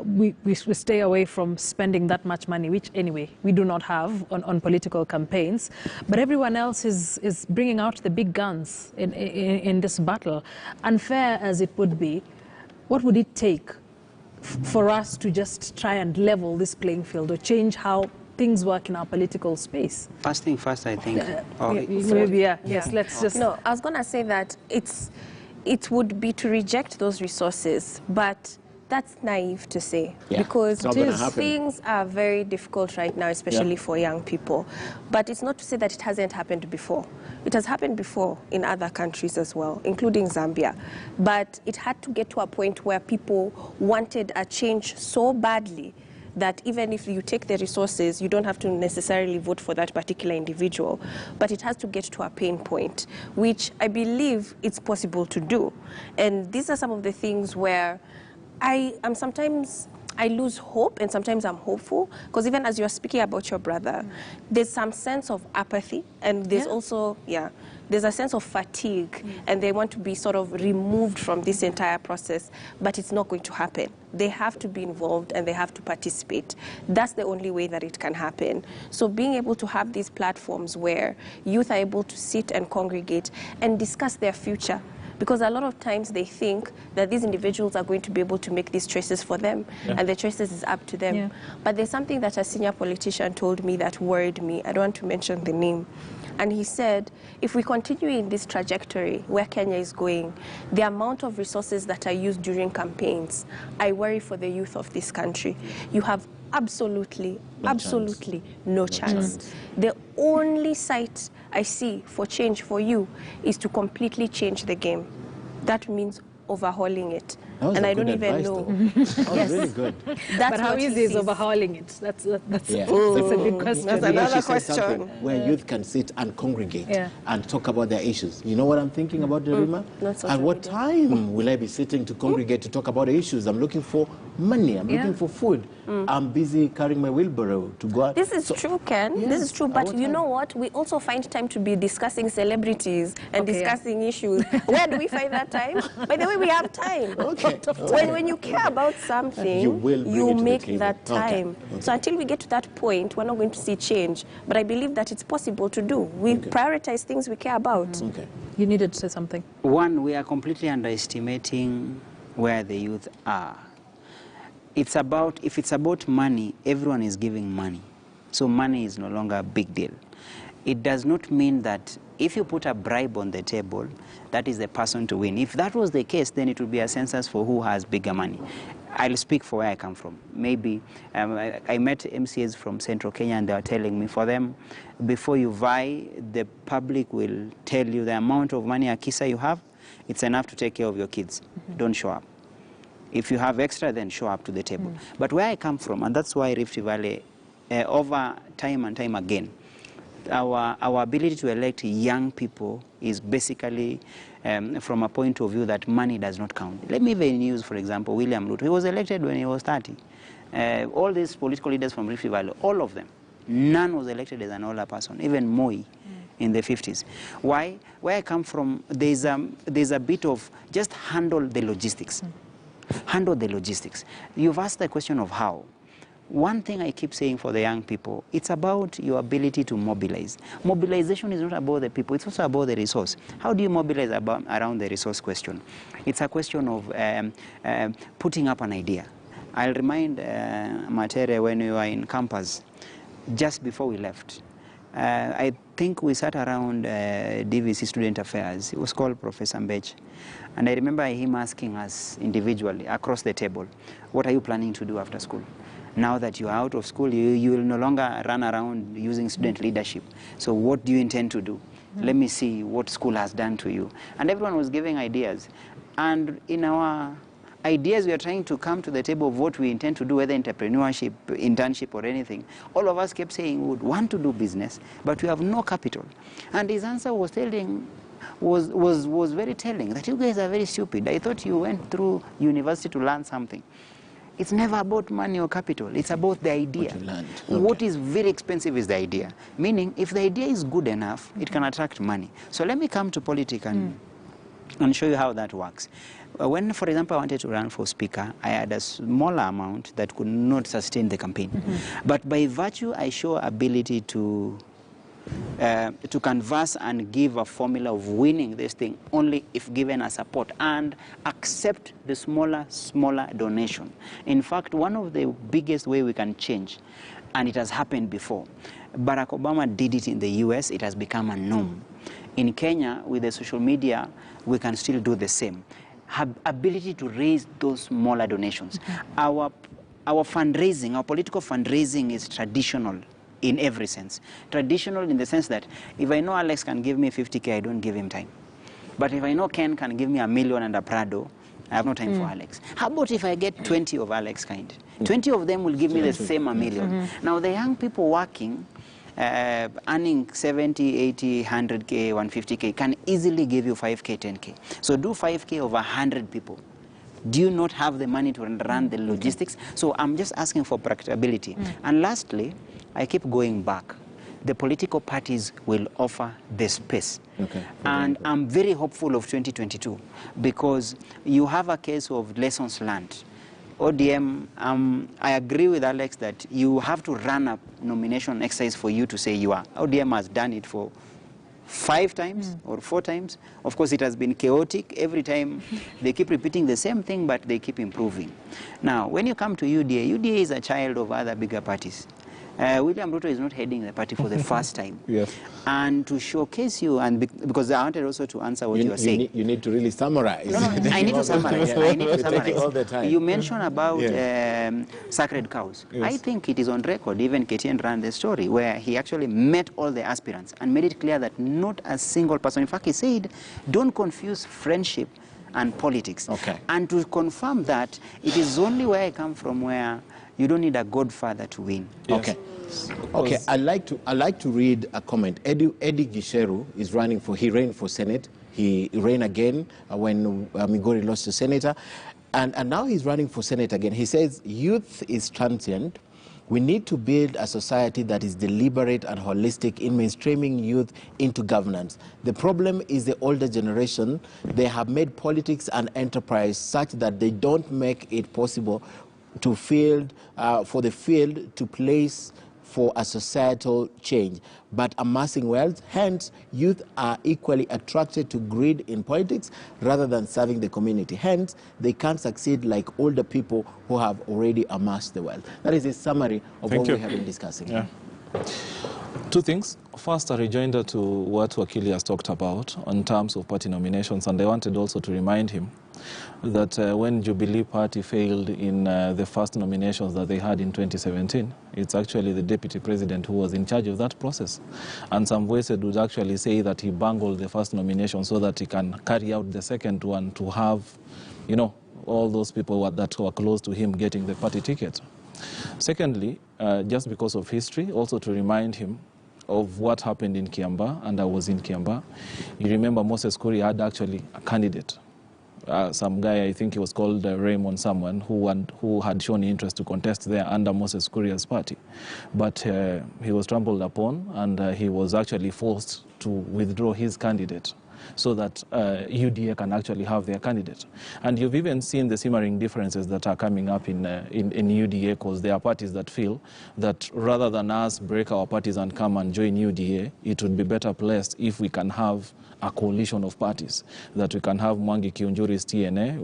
we stay away from spending that much money, which anyway we do not have on political campaigns, but everyone else is bringing out the big guns in this battle. Unfair as it would be, what would it take for us to just try and level this playing field or change how things work in our political space? First thing first, I think. Yes, let's just... No, I was going to say that it would be to reject those resources, but that's naive to say, because things are very difficult right now, especially for young people. But it's not to say that it hasn't happened before. It has happened before in other countries as well, including Zambia. But it had to get to a point where people wanted a change so badly that even if you take the resources, you don't have to necessarily vote for that particular individual. But it has to get to a pain point, which I believe it's possible to do. And these are some of the things where I lose hope, and sometimes I'm hopeful, because even as you're speaking about your brother, there's some sense of apathy, and there's also, there's a sense of fatigue, and they want to be sort of removed from this entire process, but it's not going to happen. They have to be involved, and they have to participate. That's the only way that it can happen. So being able to have these platforms where youth are able to sit and congregate and discuss their future, because a lot of times they think that these individuals are going to be able to make these choices for them, and the choices is up to them. But there's something that a senior politician told me that worried me. I don't want to mention the name. And he said, if we continue in this trajectory where Kenya is going, the amount of resources that are used during campaigns, I worry for the youth of this country. You have absolutely no chance. The only sight I see for change for you is to completely change the game. That means overhauling it. And I don't even know. That was really good. But how easy is overhauling it? That's a big question. That's another question. Where youth can sit and congregate and talk about their issues. You know what I'm thinking about, Derima? At what time will I be sitting to congregate to talk about issues? I'm looking for money. I'm looking for food. I'm busy carrying my wheelbarrow to go out. This is true, Ken. This is true. But you know what? We also find time to be discussing celebrities and discussing issues. Where do we find that time? By the way, we have time. When you care about something, you make that time. So until we get to that point, we're not going to see change. But I believe that it's possible to do. We prioritize things we care about. You needed to say something. One, we are completely underestimating where the youth are. If it's about money, everyone is giving money. So money is no longer a big deal. It does not mean that if you put a bribe on the table, that is the person to win. If that was the case, then it would be a census for who has bigger money. I'll speak for where I come from. Maybe I met MCAs from Central Kenya, and they were telling me, for them, before you vie, the public will tell you the amount of money, Akisa, you have, it's enough to take care of your kids. Don't show up. If you have extra, then show up to the table. But where I come from, and that's why Rift Valley, over time and time again, our ability to elect young people is basically from a point of view that money does not count. Let me even use, for example, William Ruto. He was elected when he was 30. All these political leaders from Rift Valley, all of them, none was elected as an older person. Even Moi in the 50s. Why? Where I come from, there's a bit of just handle the logistics. Handle the logistics. You've asked the question of how. One thing I keep saying for the young people, it's about your ability to mobilize. Mobilization is not about the people, it's also about the resource. How do you mobilize around the resource question? It's a question of putting up an idea. I'll remind Matere when we were in campus, just before we left. I think we sat around DVC Student Affairs. It was called Professor Mbech. And I remember him asking us individually across the table, what are you planning to do after school? Now that you are out of school, you will no longer run around using student leadership. So what do you intend to do? Let me see what school has done to you. And everyone was giving ideas. And in our ideas, we are trying to come to the table of what we intend to do, whether entrepreneurship, internship, or anything. All of us kept saying we would want to do business, but we have no capital. And his answer was very telling, that you guys are very stupid. I thought you went through university to learn something. It's never about money or capital. It's about the idea. What is very expensive is the idea. Meaning, if the idea is good enough, it can attract money. So let me come to politics and show you how that works. When, for example, I wanted to run for speaker, I had a smaller amount that could not sustain the campaign. But by virtue, I show ability to canvass and give a formula of winning this thing only if given a support and accept the smaller donation. In fact, one of the biggest way we can change, and it has happened before, Barack Obama did it in the US, it has become a norm. In Kenya, with the social media, we can still do the same. Have ability to raise those smaller donations. Our fundraising, our political fundraising is traditional in every sense. Traditional in the sense that if I know Alex can give me 50K, I don't give him time. But if I know Ken can give me $1 million and a Prado, I have no time for Alex. How about if I get 20 of Alex kind? 20 of them will give me the same $1 million. Now the young people working, earning 70, 80, 100K, 150K can easily give you 5K, 10K. So do 5K over 100 people. Do you not have the money to run the logistics? So I'm just asking for practicability. And lastly, I keep going back. The political parties will offer the space. And I'm very hopeful of 2022 because you have a case of lessons learned. ODM, I agree with Alex that you have to run a nomination exercise for you to say you are. ODM has done it for 5 times or 4 times. Of course, it has been chaotic. Every time they keep repeating the same thing, but they keep improving. Now, when you come to UDA, UDA is a child of other bigger parties. William Ruto is not heading the party for the first time. And to showcase you, and because I wanted also to answer what you are saying. You need to really summarize. No, I need to summarize. I need to summarize. All the time. You mentioned about sacred cows. I think it is on record. Even Kenyan ran the story where he actually met all the aspirants and made it clear that not a single person. In fact, he said, don't confuse friendship and politics. And to confirm that, it is only where I come from where you don't need a godfather to win. Okay, I'd like to read a comment. Eddie Gisheru is running for, he ran for Senate. He ran again when Migori lost to Senator. And now he's running for Senate again. He says, youth is transient. We need to build a society that is deliberate and holistic in mainstreaming youth into governance. The problem is the older generation. They have made politics an enterprise such that they don't make it possible to for the field to place for a societal change, but amassing wealth. Hence, youth are equally attracted to greed in politics rather than serving the community. Hence, they can't succeed like older people who have already amassed the wealth. That is a summary of what we have been discussing. 2 things. First, a rejoinder to what Wakili has talked about in terms of party nominations, and I wanted also to remind him that when Jubilee Party failed in the first nominations that they had in 2017, it's actually the Deputy President who was in charge of that process. And some voices would actually say that he bungled the first nomination so that he can carry out the second one to have, you know, all those people that were close to him getting the party ticket. Secondly, just because of history, also to remind him of what happened in Kiamba, and I was in Kiamba. You remember Moses Kuri had actually a candidate some guy, I think he was called Raymond someone, who had shown interest to contest there under Moses Kuria's party. But he was trampled upon, and he was actually forced to withdraw his candidate so that UDA can actually have their candidate. And you've even seen the simmering differences that are coming up in UDA, because there are parties that feel that rather than us break our parties and come and join UDA, it would be better placed if we can have a coalition of parties, that we can have Mwangi Kiunjuri's TNA,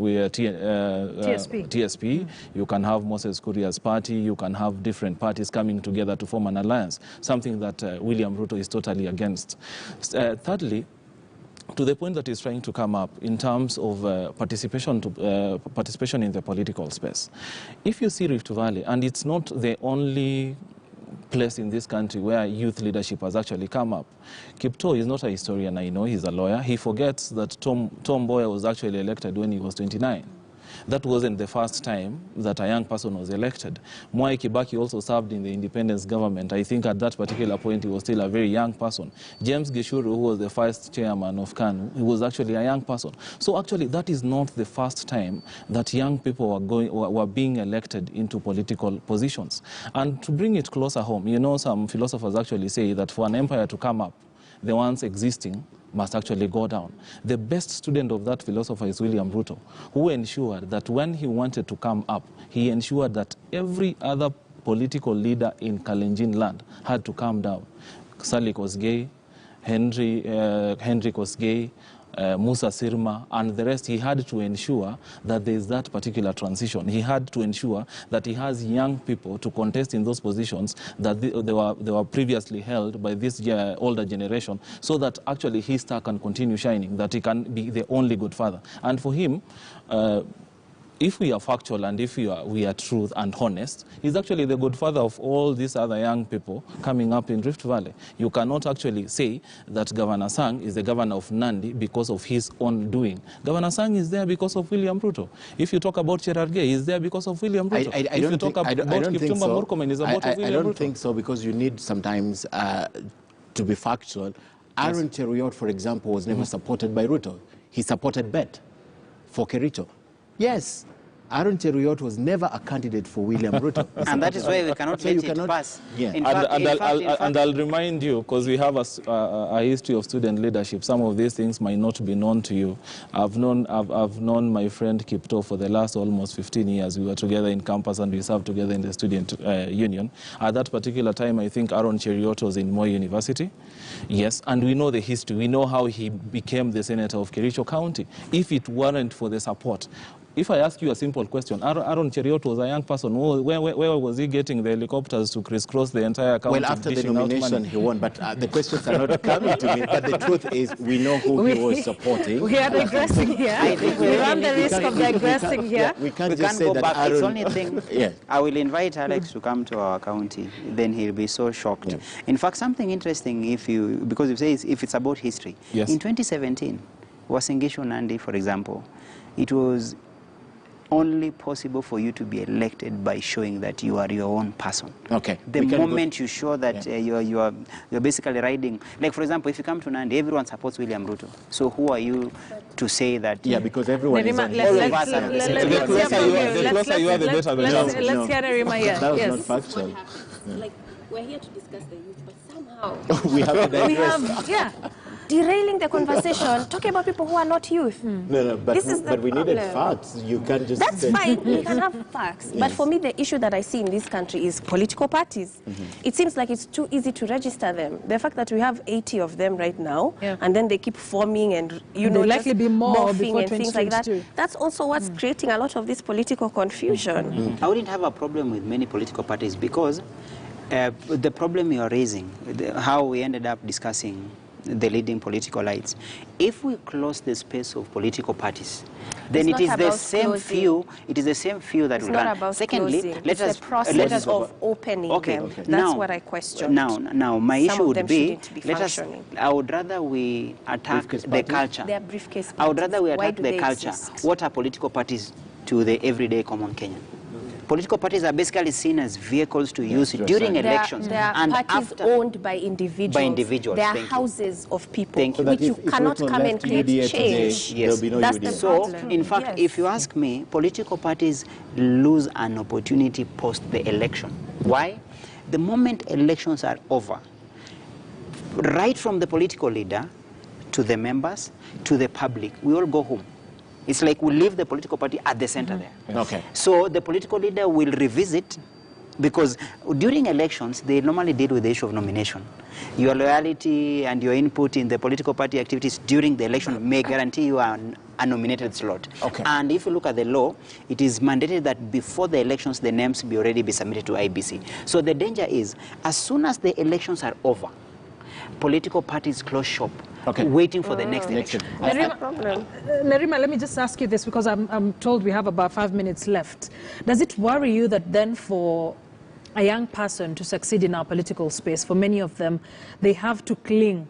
TSP, you can have Moses Kuria's party, you can have different parties coming together to form an alliance, something that William Ruto is totally against. Thirdly, to the point that is trying to come up in terms of participation in the political space. If you see Rift Valley, and it's not the only place in this country where youth leadership has actually come up. Kiptoo is not a historian, I know, he's a lawyer. He forgets that Tom Mboya was actually elected when he was 29. That wasn't the first time that a young person was elected. Mwai Kibaki also served in the independence government. I think at that particular point he was still a very young person. James Gishuru, who was the first chairman of KANU, he was actually a young person. So actually that is not the first time that young people were being elected into political positions. And to bring it closer home, you know, some philosophers actually say that for an empire to come up, the ones existing must actually go down. The best student of that philosopher is William Ruto, who ensured that when he wanted to come up, he ensured that every other political leader in Kalenjin land had to come down. Sally Kosgei, Henry Kosgei, Musa Sirma, and the rest. He had to ensure that there is that particular transition. He had to ensure that he has young people to contest in those positions that they were previously held by this older generation, so that actually his star can continue shining, that he can be the only good father. And for him, if we are factual and if we are truth and honest, he's actually the good father of all these other young people coming up in Rift Valley. You cannot actually say that Governor Sang is the governor of Nandi because of his own doing. Governor Sang is there because of William Ruto. If you talk about Cherargei, he's there because of William Ruto. I don't think so, because you need sometimes to be factual. Aaron Cheruiyot, for example, was never supported by Ruto. He supported Bet for Kericho. Yes, Aaron Cheruiyot was never a candidate for William Ruto. And that is why we cannot let it pass. Yeah. And I'll remind you, because we have a history of student leadership, some of these things might not be known to you. I've known my friend Kiptoo for the last almost 15 years. We were together in campus and we served together in the student union. At that particular time, I think Aaron Cheruiyot was in Moi University. Yes, and we know the history. We know how he became the senator of Kericho County. If it weren't for the support, if I ask you a simple question, Aaron Cheruiyot was a young person. Where was he getting the helicopters to crisscross the entire county? Well, after the nomination, he won, but the questions are not coming to me. But the truth is, we know who he was supporting. We are digressing here. We run the risk of digressing here. We can't just say that Aaron... It's only thing, I will invite Alex to come to our county. Then he'll be so shocked. Yeah. In fact, something interesting, because you say if it's about history. Yes. In 2017, Uasin Gishu Nandi, for example, it was only possible for you to be elected by showing that you are your own person. Okay. The moment you show that you're basically riding, like for example, if you come to Nandi, everyone supports William Ruto. So who are you to say that? Yeah, because everyone is on Let's hear Nerima here. That was not factual. Like, we're here to discuss the youth, but somehow we have to digress. Derailing the conversation, talking about people who are not youth. No, but we needed facts. You can't just... That's fine, we can have facts. Yes. But for me, the issue that I see in this country is political parties. It seems like it's too easy to register them. The fact that we have 80 of them right now, and then they keep forming and, you know, likely be more before and things like that. That's also what's creating a lot of this political confusion. I wouldn't have a problem with many political parties because the problem you're raising, how we ended up discussing the leading political lights. If we close the space of political parties, then it is the same few. It is the same few that will run. Secondly, let us of opening them. That's what I question. Now, my issue would be, I would rather we attack the culture. They are briefcase parties. I would rather we attack the culture. What are political parties to the everyday common Kenyan? Political parties are basically seen as vehicles to use during elections. They are and parties owned by individuals. By individuals. They are houses of people, so which you cannot come and create change. Yes. Be no That's UDA. the So, problem. in fact, Yes. if you ask me, political parties lose an opportunity post the election. Why? The moment elections are over, right from the political leader to the members to the public, we all go home. It's like we leave the political party at the center there. Okay. So the political leader will revisit, because during elections, they normally deal with the issue of nomination. Your loyalty and your input in the political party activities during the election may guarantee you a nominated slot. Okay. And if you look at the law, it is mandated that before the elections, the names be already be submitted to IBC. So the danger is, as soon as the elections are over, political parties close shop, waiting for the next election. Nerima, let me just ask you this, because I'm told we have about 5 minutes left. Does it worry you that then for a young person to succeed in our political space, for many of them, they have to cling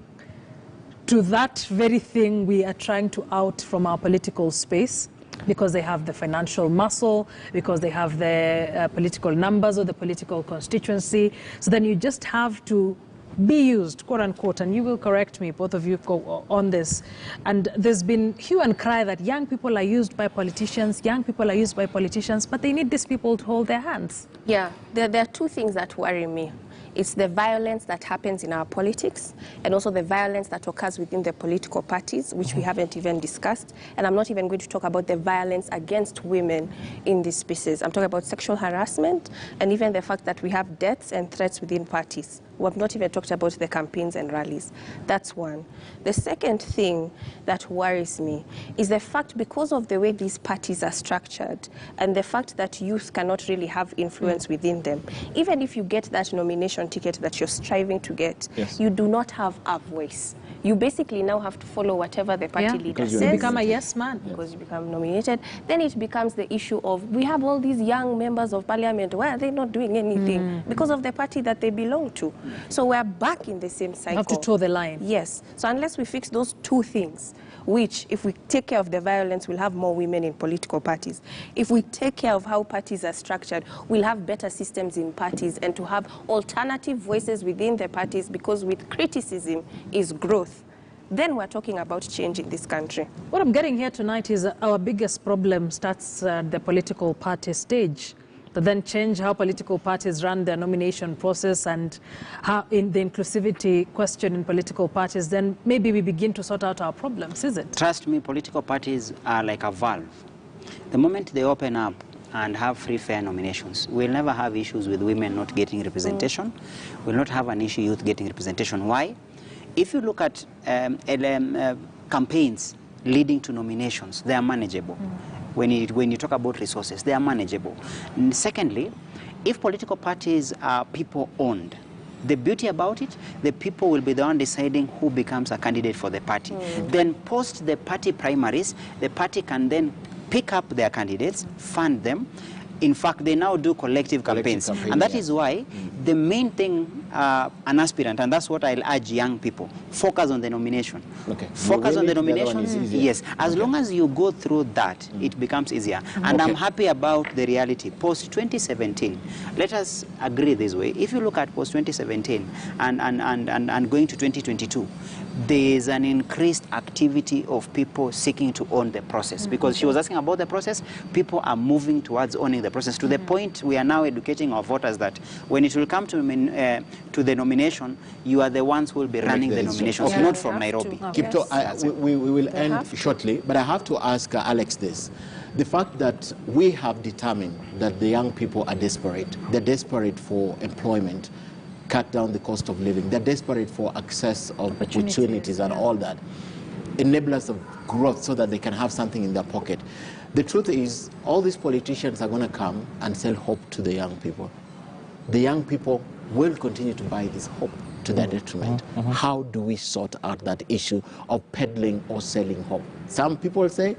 to that very thing we are trying to out from our political space, because they have the financial muscle, because they have the political numbers or the political constituency? So then you just have to be used, quote unquote, and you will correct me, both of you go on this. And there's been hue and cry that young people are used by politicians, but they need these people to hold their hands. Yeah, there are two things that worry me. It's the violence that happens in our politics, and also the violence that occurs within the political parties, which we haven't even discussed. And I'm not even going to talk about the violence against women in these spaces. I'm talking about sexual harassment, and even the fact that we have deaths and threats within parties. We have not even talked about the campaigns and rallies. That's one. The second thing that worries me is the fact, because of the way these parties are structured and the fact that youth cannot really have influence within them, even if you get that nomination ticket that you're striving to get, you do not have a voice. You basically now have to follow whatever the party leader says. You become a yes man. Because you become nominated. Then it becomes the issue of, we have all these young members of parliament, why are they not doing anything? Because of the party that they belong to. So we're back in the same cycle. You have to toe the line. Yes. So unless we fix those two things, which, if we take care of the violence, we'll have more women in political parties. If we take care of how parties are structured, we'll have better systems in parties, and to have alternative voices within the parties, because with criticism is growth. Then we're talking about change in this country. What I'm getting here tonight is our biggest problem starts at the political party stage, but then change how political parties run their nomination process and how in the inclusivity question in political parties, then maybe we begin to sort out our problems, is it? Trust me, political parties are like a valve. The moment they open up and have free, fair nominations, we'll never have issues with women not getting representation. We'll not have an issue youth getting representation. Why? If you look at campaigns leading to nominations, they are manageable. When you talk about resources, they are manageable. And secondly, if political parties are people-owned, the beauty about it, the people will be the one deciding who becomes a candidate for the party. Then post the party primaries, the party can then pick up their candidates, fund them. In fact, they now do collective campaigns. And that is why the main thing, an aspirant, and that's what I'll urge young people, focus on the nomination. Focus on the nomination. Yes. As long as you go through that, it becomes easier. And I'm happy about the reality. Post-2017, let us agree this way. If you look at post-2017 and going to 2022, there is an increased activity of people seeking to own the process. Because she was asking about the process, people are moving towards owning the process, to the point we are now educating our voters that when it will come to the nomination, you are the ones who will be running the nominations, not from Nairobi. Kipto, we will end shortly, but I have to ask Alex this. The fact that we have determined that the young people are desperate, they're desperate for employment, cut down the cost of living, they're desperate for access of opportunities and all that, enablers of growth so that they can have something in their pocket. The truth is, all these politicians are going to come and sell hope to the young people. The young people will continue to buy this hope to their detriment. How do we sort out that issue of peddling or selling hope? Some people say,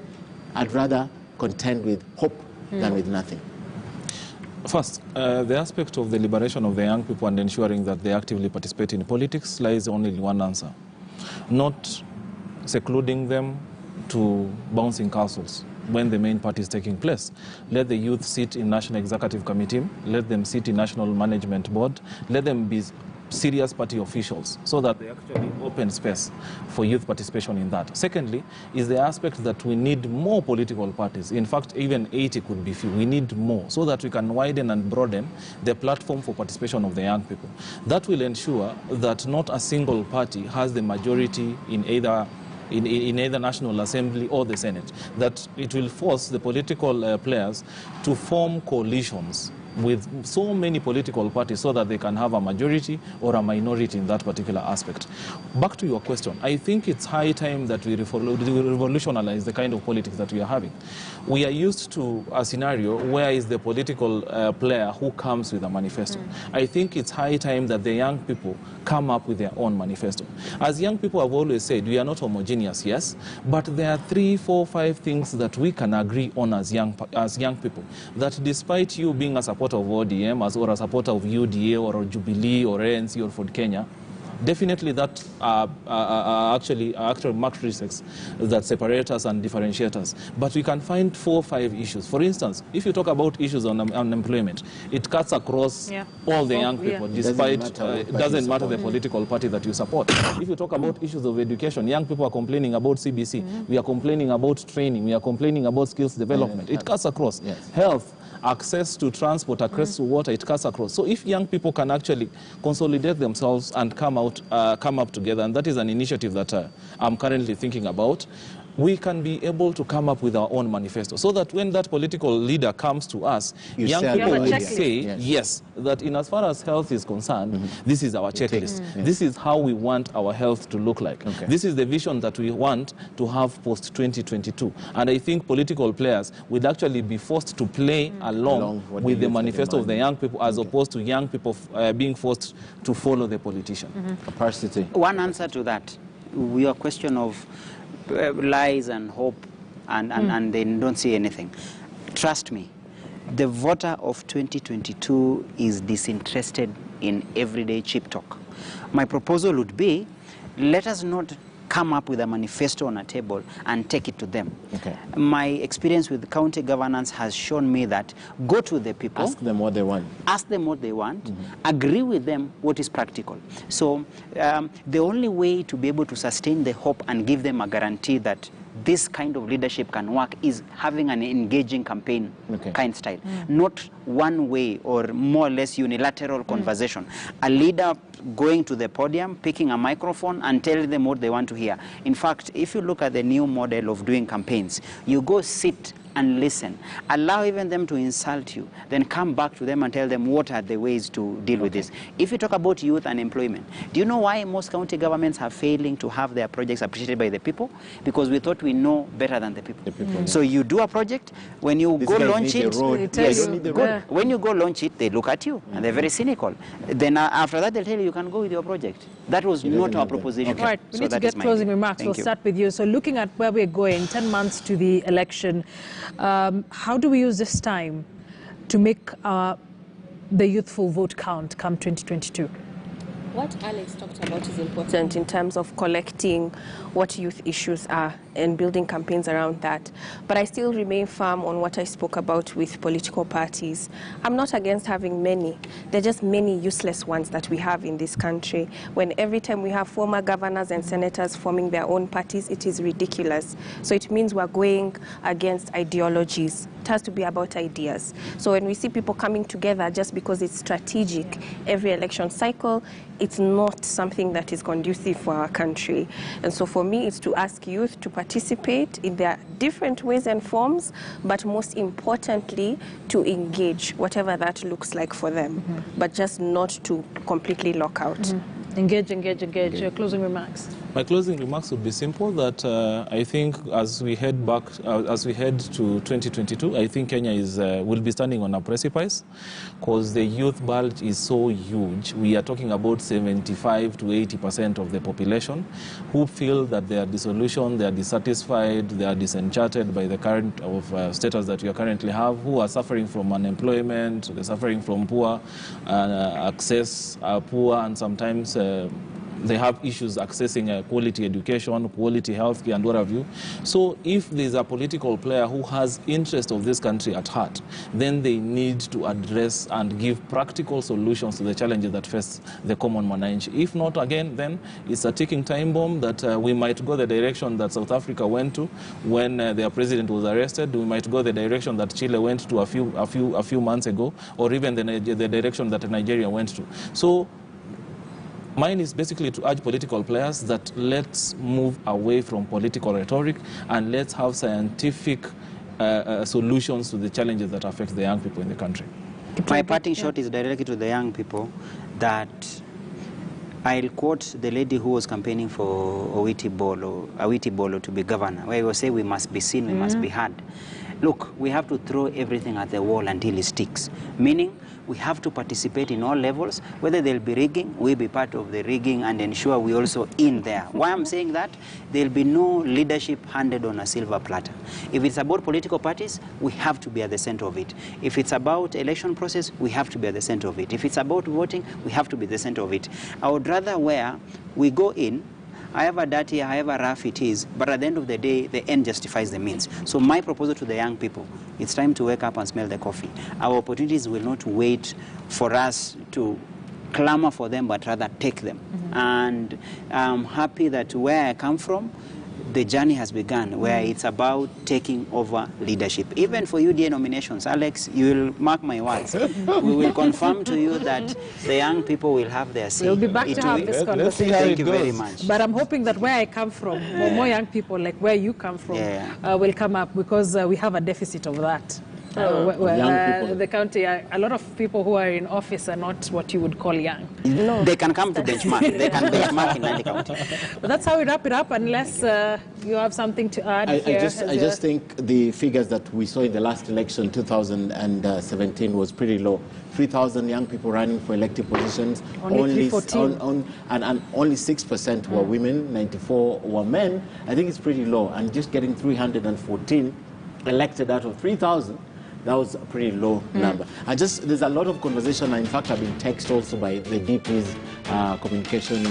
I'd rather contend with hope than with nothing. First, the aspect of the liberation of the young people and ensuring that they actively participate in politics lies only in one answer. Not secluding them to bouncing castles. when the main party is taking place. Let the youth sit in National Executive Committee, let them sit in National Management Board, let them be serious party officials so that they actually open space for youth participation in that. Secondly, is the aspect that we need more political parties. In fact, even 80 could be few. We need more so that we can widen and broaden the platform for participation of the young people. That will ensure that not a single party has the majority in either National Assembly or the Senate, that it will force the political players to form coalitions with so many political parties so that they can have a majority or a minority in that particular aspect. Back to your question, I think it's high time that we revolutionize the kind of politics that we are having. We are used to a scenario where is the political player who comes with a manifesto. I think it's high time that the young people come up with their own manifesto. As young people have always said, we are not homogeneous, yes, but there are 3, 4, 5 things that we can agree on as young people, that despite you being a supporter of ODM or a supporter of UDA or Jubilee or ANC or Ford Kenya, definitely that actually characteristics that separate us and differentiate us. But we can find 4 or 5 issues. For instance, if you talk about issues on unemployment, it cuts across all the young people, despite it doesn't matter the political party that you support. If you talk about issues of education, young people are complaining about CBC. We are complaining about training. We are complaining about skills development. It cuts across. Health, access to transport, access to water, it cuts across. So if young people can actually consolidate themselves and come up together, and that is an initiative that I'm currently thinking about, we can be able to come up with our own manifesto so that when that political leader comes to us, young people will say, yes, that in as far as health is concerned, this is our checklist. This is how we want our health to look like. This is the vision that we want to have post-2022. And I think political players will actually be forced to play along with the manifesto of the young people as opposed to young people being forced to follow the politician. Capacity. One answer to that, your question of lies and hope and they don't see anything. Trust me, the voter of 2022 is disinterested in everyday cheap talk. My proposal would be, let us not come up with a manifesto on a table and take it to them. My experience with county governance has shown me that go to the people. Ask them what they want. Ask them what they want. Agree with them what is practical. So the only way to be able to sustain the hope and give them a guarantee that this kind of leadership can work is having an engaging campaign kind style. Not one way or more or less unilateral conversation. A leader going to the podium, picking a microphone and telling them what they want to hear. In fact, if you look at the new model of doing campaigns, you go sit and listen. Allow even them to insult you. Then come back to them and tell them what are the ways to deal with this. If you talk about youth and employment, do you know why most county governments are failing to have their projects appreciated by the people? Because we thought we know better than the people. So you do a project, when you go launch it, when you go launch it, they look at you and they're very cynical. Then after that, they'll tell you you can go with your project. That was not our proposition. All right, we need to get closing remarks. We'll start with you. So looking at where we're going, 10 months to the election, how do we use this time to make the youthful vote count come 2022? What Alex talked about is important in terms of collecting what youth issues are and building campaigns around that. But I still remain firm on what I spoke about with political parties. I'm not against having many. There are just many useless ones that we have in this country. When every time we have former governors and senators forming their own parties, it is ridiculous. So it means we're going against ideologies. It has to be about ideas. So when we see people coming together just because it's strategic every election cycle, it's not something that is conducive for our country. And so for me, it's to ask youth to participate in their different ways and forms, but most importantly, to engage, whatever that looks like for them, but just not to completely lock out. Engage. Your closing remarks. My closing remarks would be simple, that I think as we head back, as we head to 2022, I think Kenya will be standing on a precipice because the youth bulge is so huge. We are talking about 75 to 80% of the population who feel that they are disillusioned, they are dissatisfied, they are disenchanted by the current status that we currently have, who are suffering from unemployment, they're suffering from poor access, poor and sometimes they have issues accessing quality education, quality healthcare, and what have you. So if there's a political player who has interest of this country at heart, then they need to address and give practical solutions to the challenges that face the common mwananchi. If not, again, then it's a ticking time bomb that we might go the direction that South Africa went to when their president was arrested. We might go the direction that Chile went to a few months ago, or even the direction that Nigeria went to. So mine is basically to urge political players that let's move away from political rhetoric and let's have scientific solutions to the challenges that affect the young people in the country. My parting shot is directly to the young people that I'll quote the lady who was campaigning for Awiti Bolo to be governor, where he was saying we must be seen, we must be heard. Look, we have to throw everything at the wall until it sticks, meaning we have to participate in all levels. Whether there'll be rigging, we'll be part of the rigging and ensure we're also in there. Why I'm saying that? There'll be no leadership handed on a silver platter. If it's about political parties, we have to be at the center of it. If it's about election process, we have to be at the center of it. If it's about voting, we have to be at the center of it. I would rather where we go in, however dirty, however rough it is, but at the end of the day, the end justifies the means. So my proposal to the young people, it's time to wake up and smell the coffee. Our opportunities will not wait for us to clamor for them, but rather take them. And I'm happy that where I come from, the journey has begun, where it's about taking over leadership. Even for UDA nominations, Alex, you will mark my words. We will confirm to you that the young people will have their say. We'll be back to have this conversation. Thank you very much. But I'm hoping that where I come from, more young people like where you come from, will come up, because we have a deficit of that. The county, a lot of people who are in office are not what you would call young. No. They can come to benchmark. They can benchmark in Nandi County. But that's how we wrap it up, unless you have something to add here. I just think the figures that we saw in the last election, 2017, was pretty low. 3,000 young people running for elective positions. Only 314. And only 6% were women, 94 were men. I think it's pretty low. And just getting 314 elected out of 3,000, that was a pretty low number. And just, there's a lot of conversation. In fact, I've been texted also by the DP's communication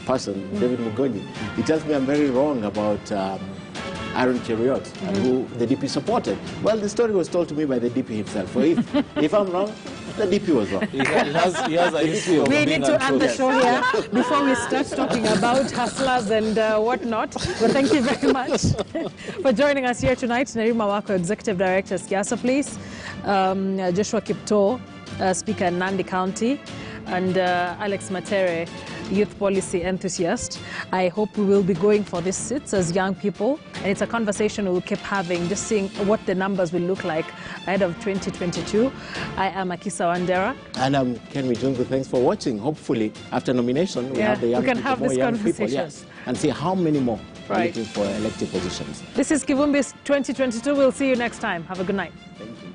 person, David Mugonyi. He tells me I'm very wrong about Aaron Cheriot, who the DP supported. Well, the story was told to me by the DP himself. So if I'm wrong, the DP was wrong. He has a history of we need to end the show here before we start talking about hustlers and whatnot. But thank you very much for joining us here tonight. Nerima Wako, Executive Director, Siasa Place, Joshua Kipto, Speaker in Nandi County, and Alex Matere, Youth Policy Enthusiast. I hope we will be going for these seats as young people, and it's a conversation we will keep having, just seeing what the numbers will look like ahead of 2022. I am Akisa Wandera. And I'm Ken Mijungu. Thanks for watching. Hopefully, after nomination, we have the young people, more young people, yes, and see how many more are looking for elective positions. This is Kivumbi's 2022. We'll see you next time. Have a good night. Thank you.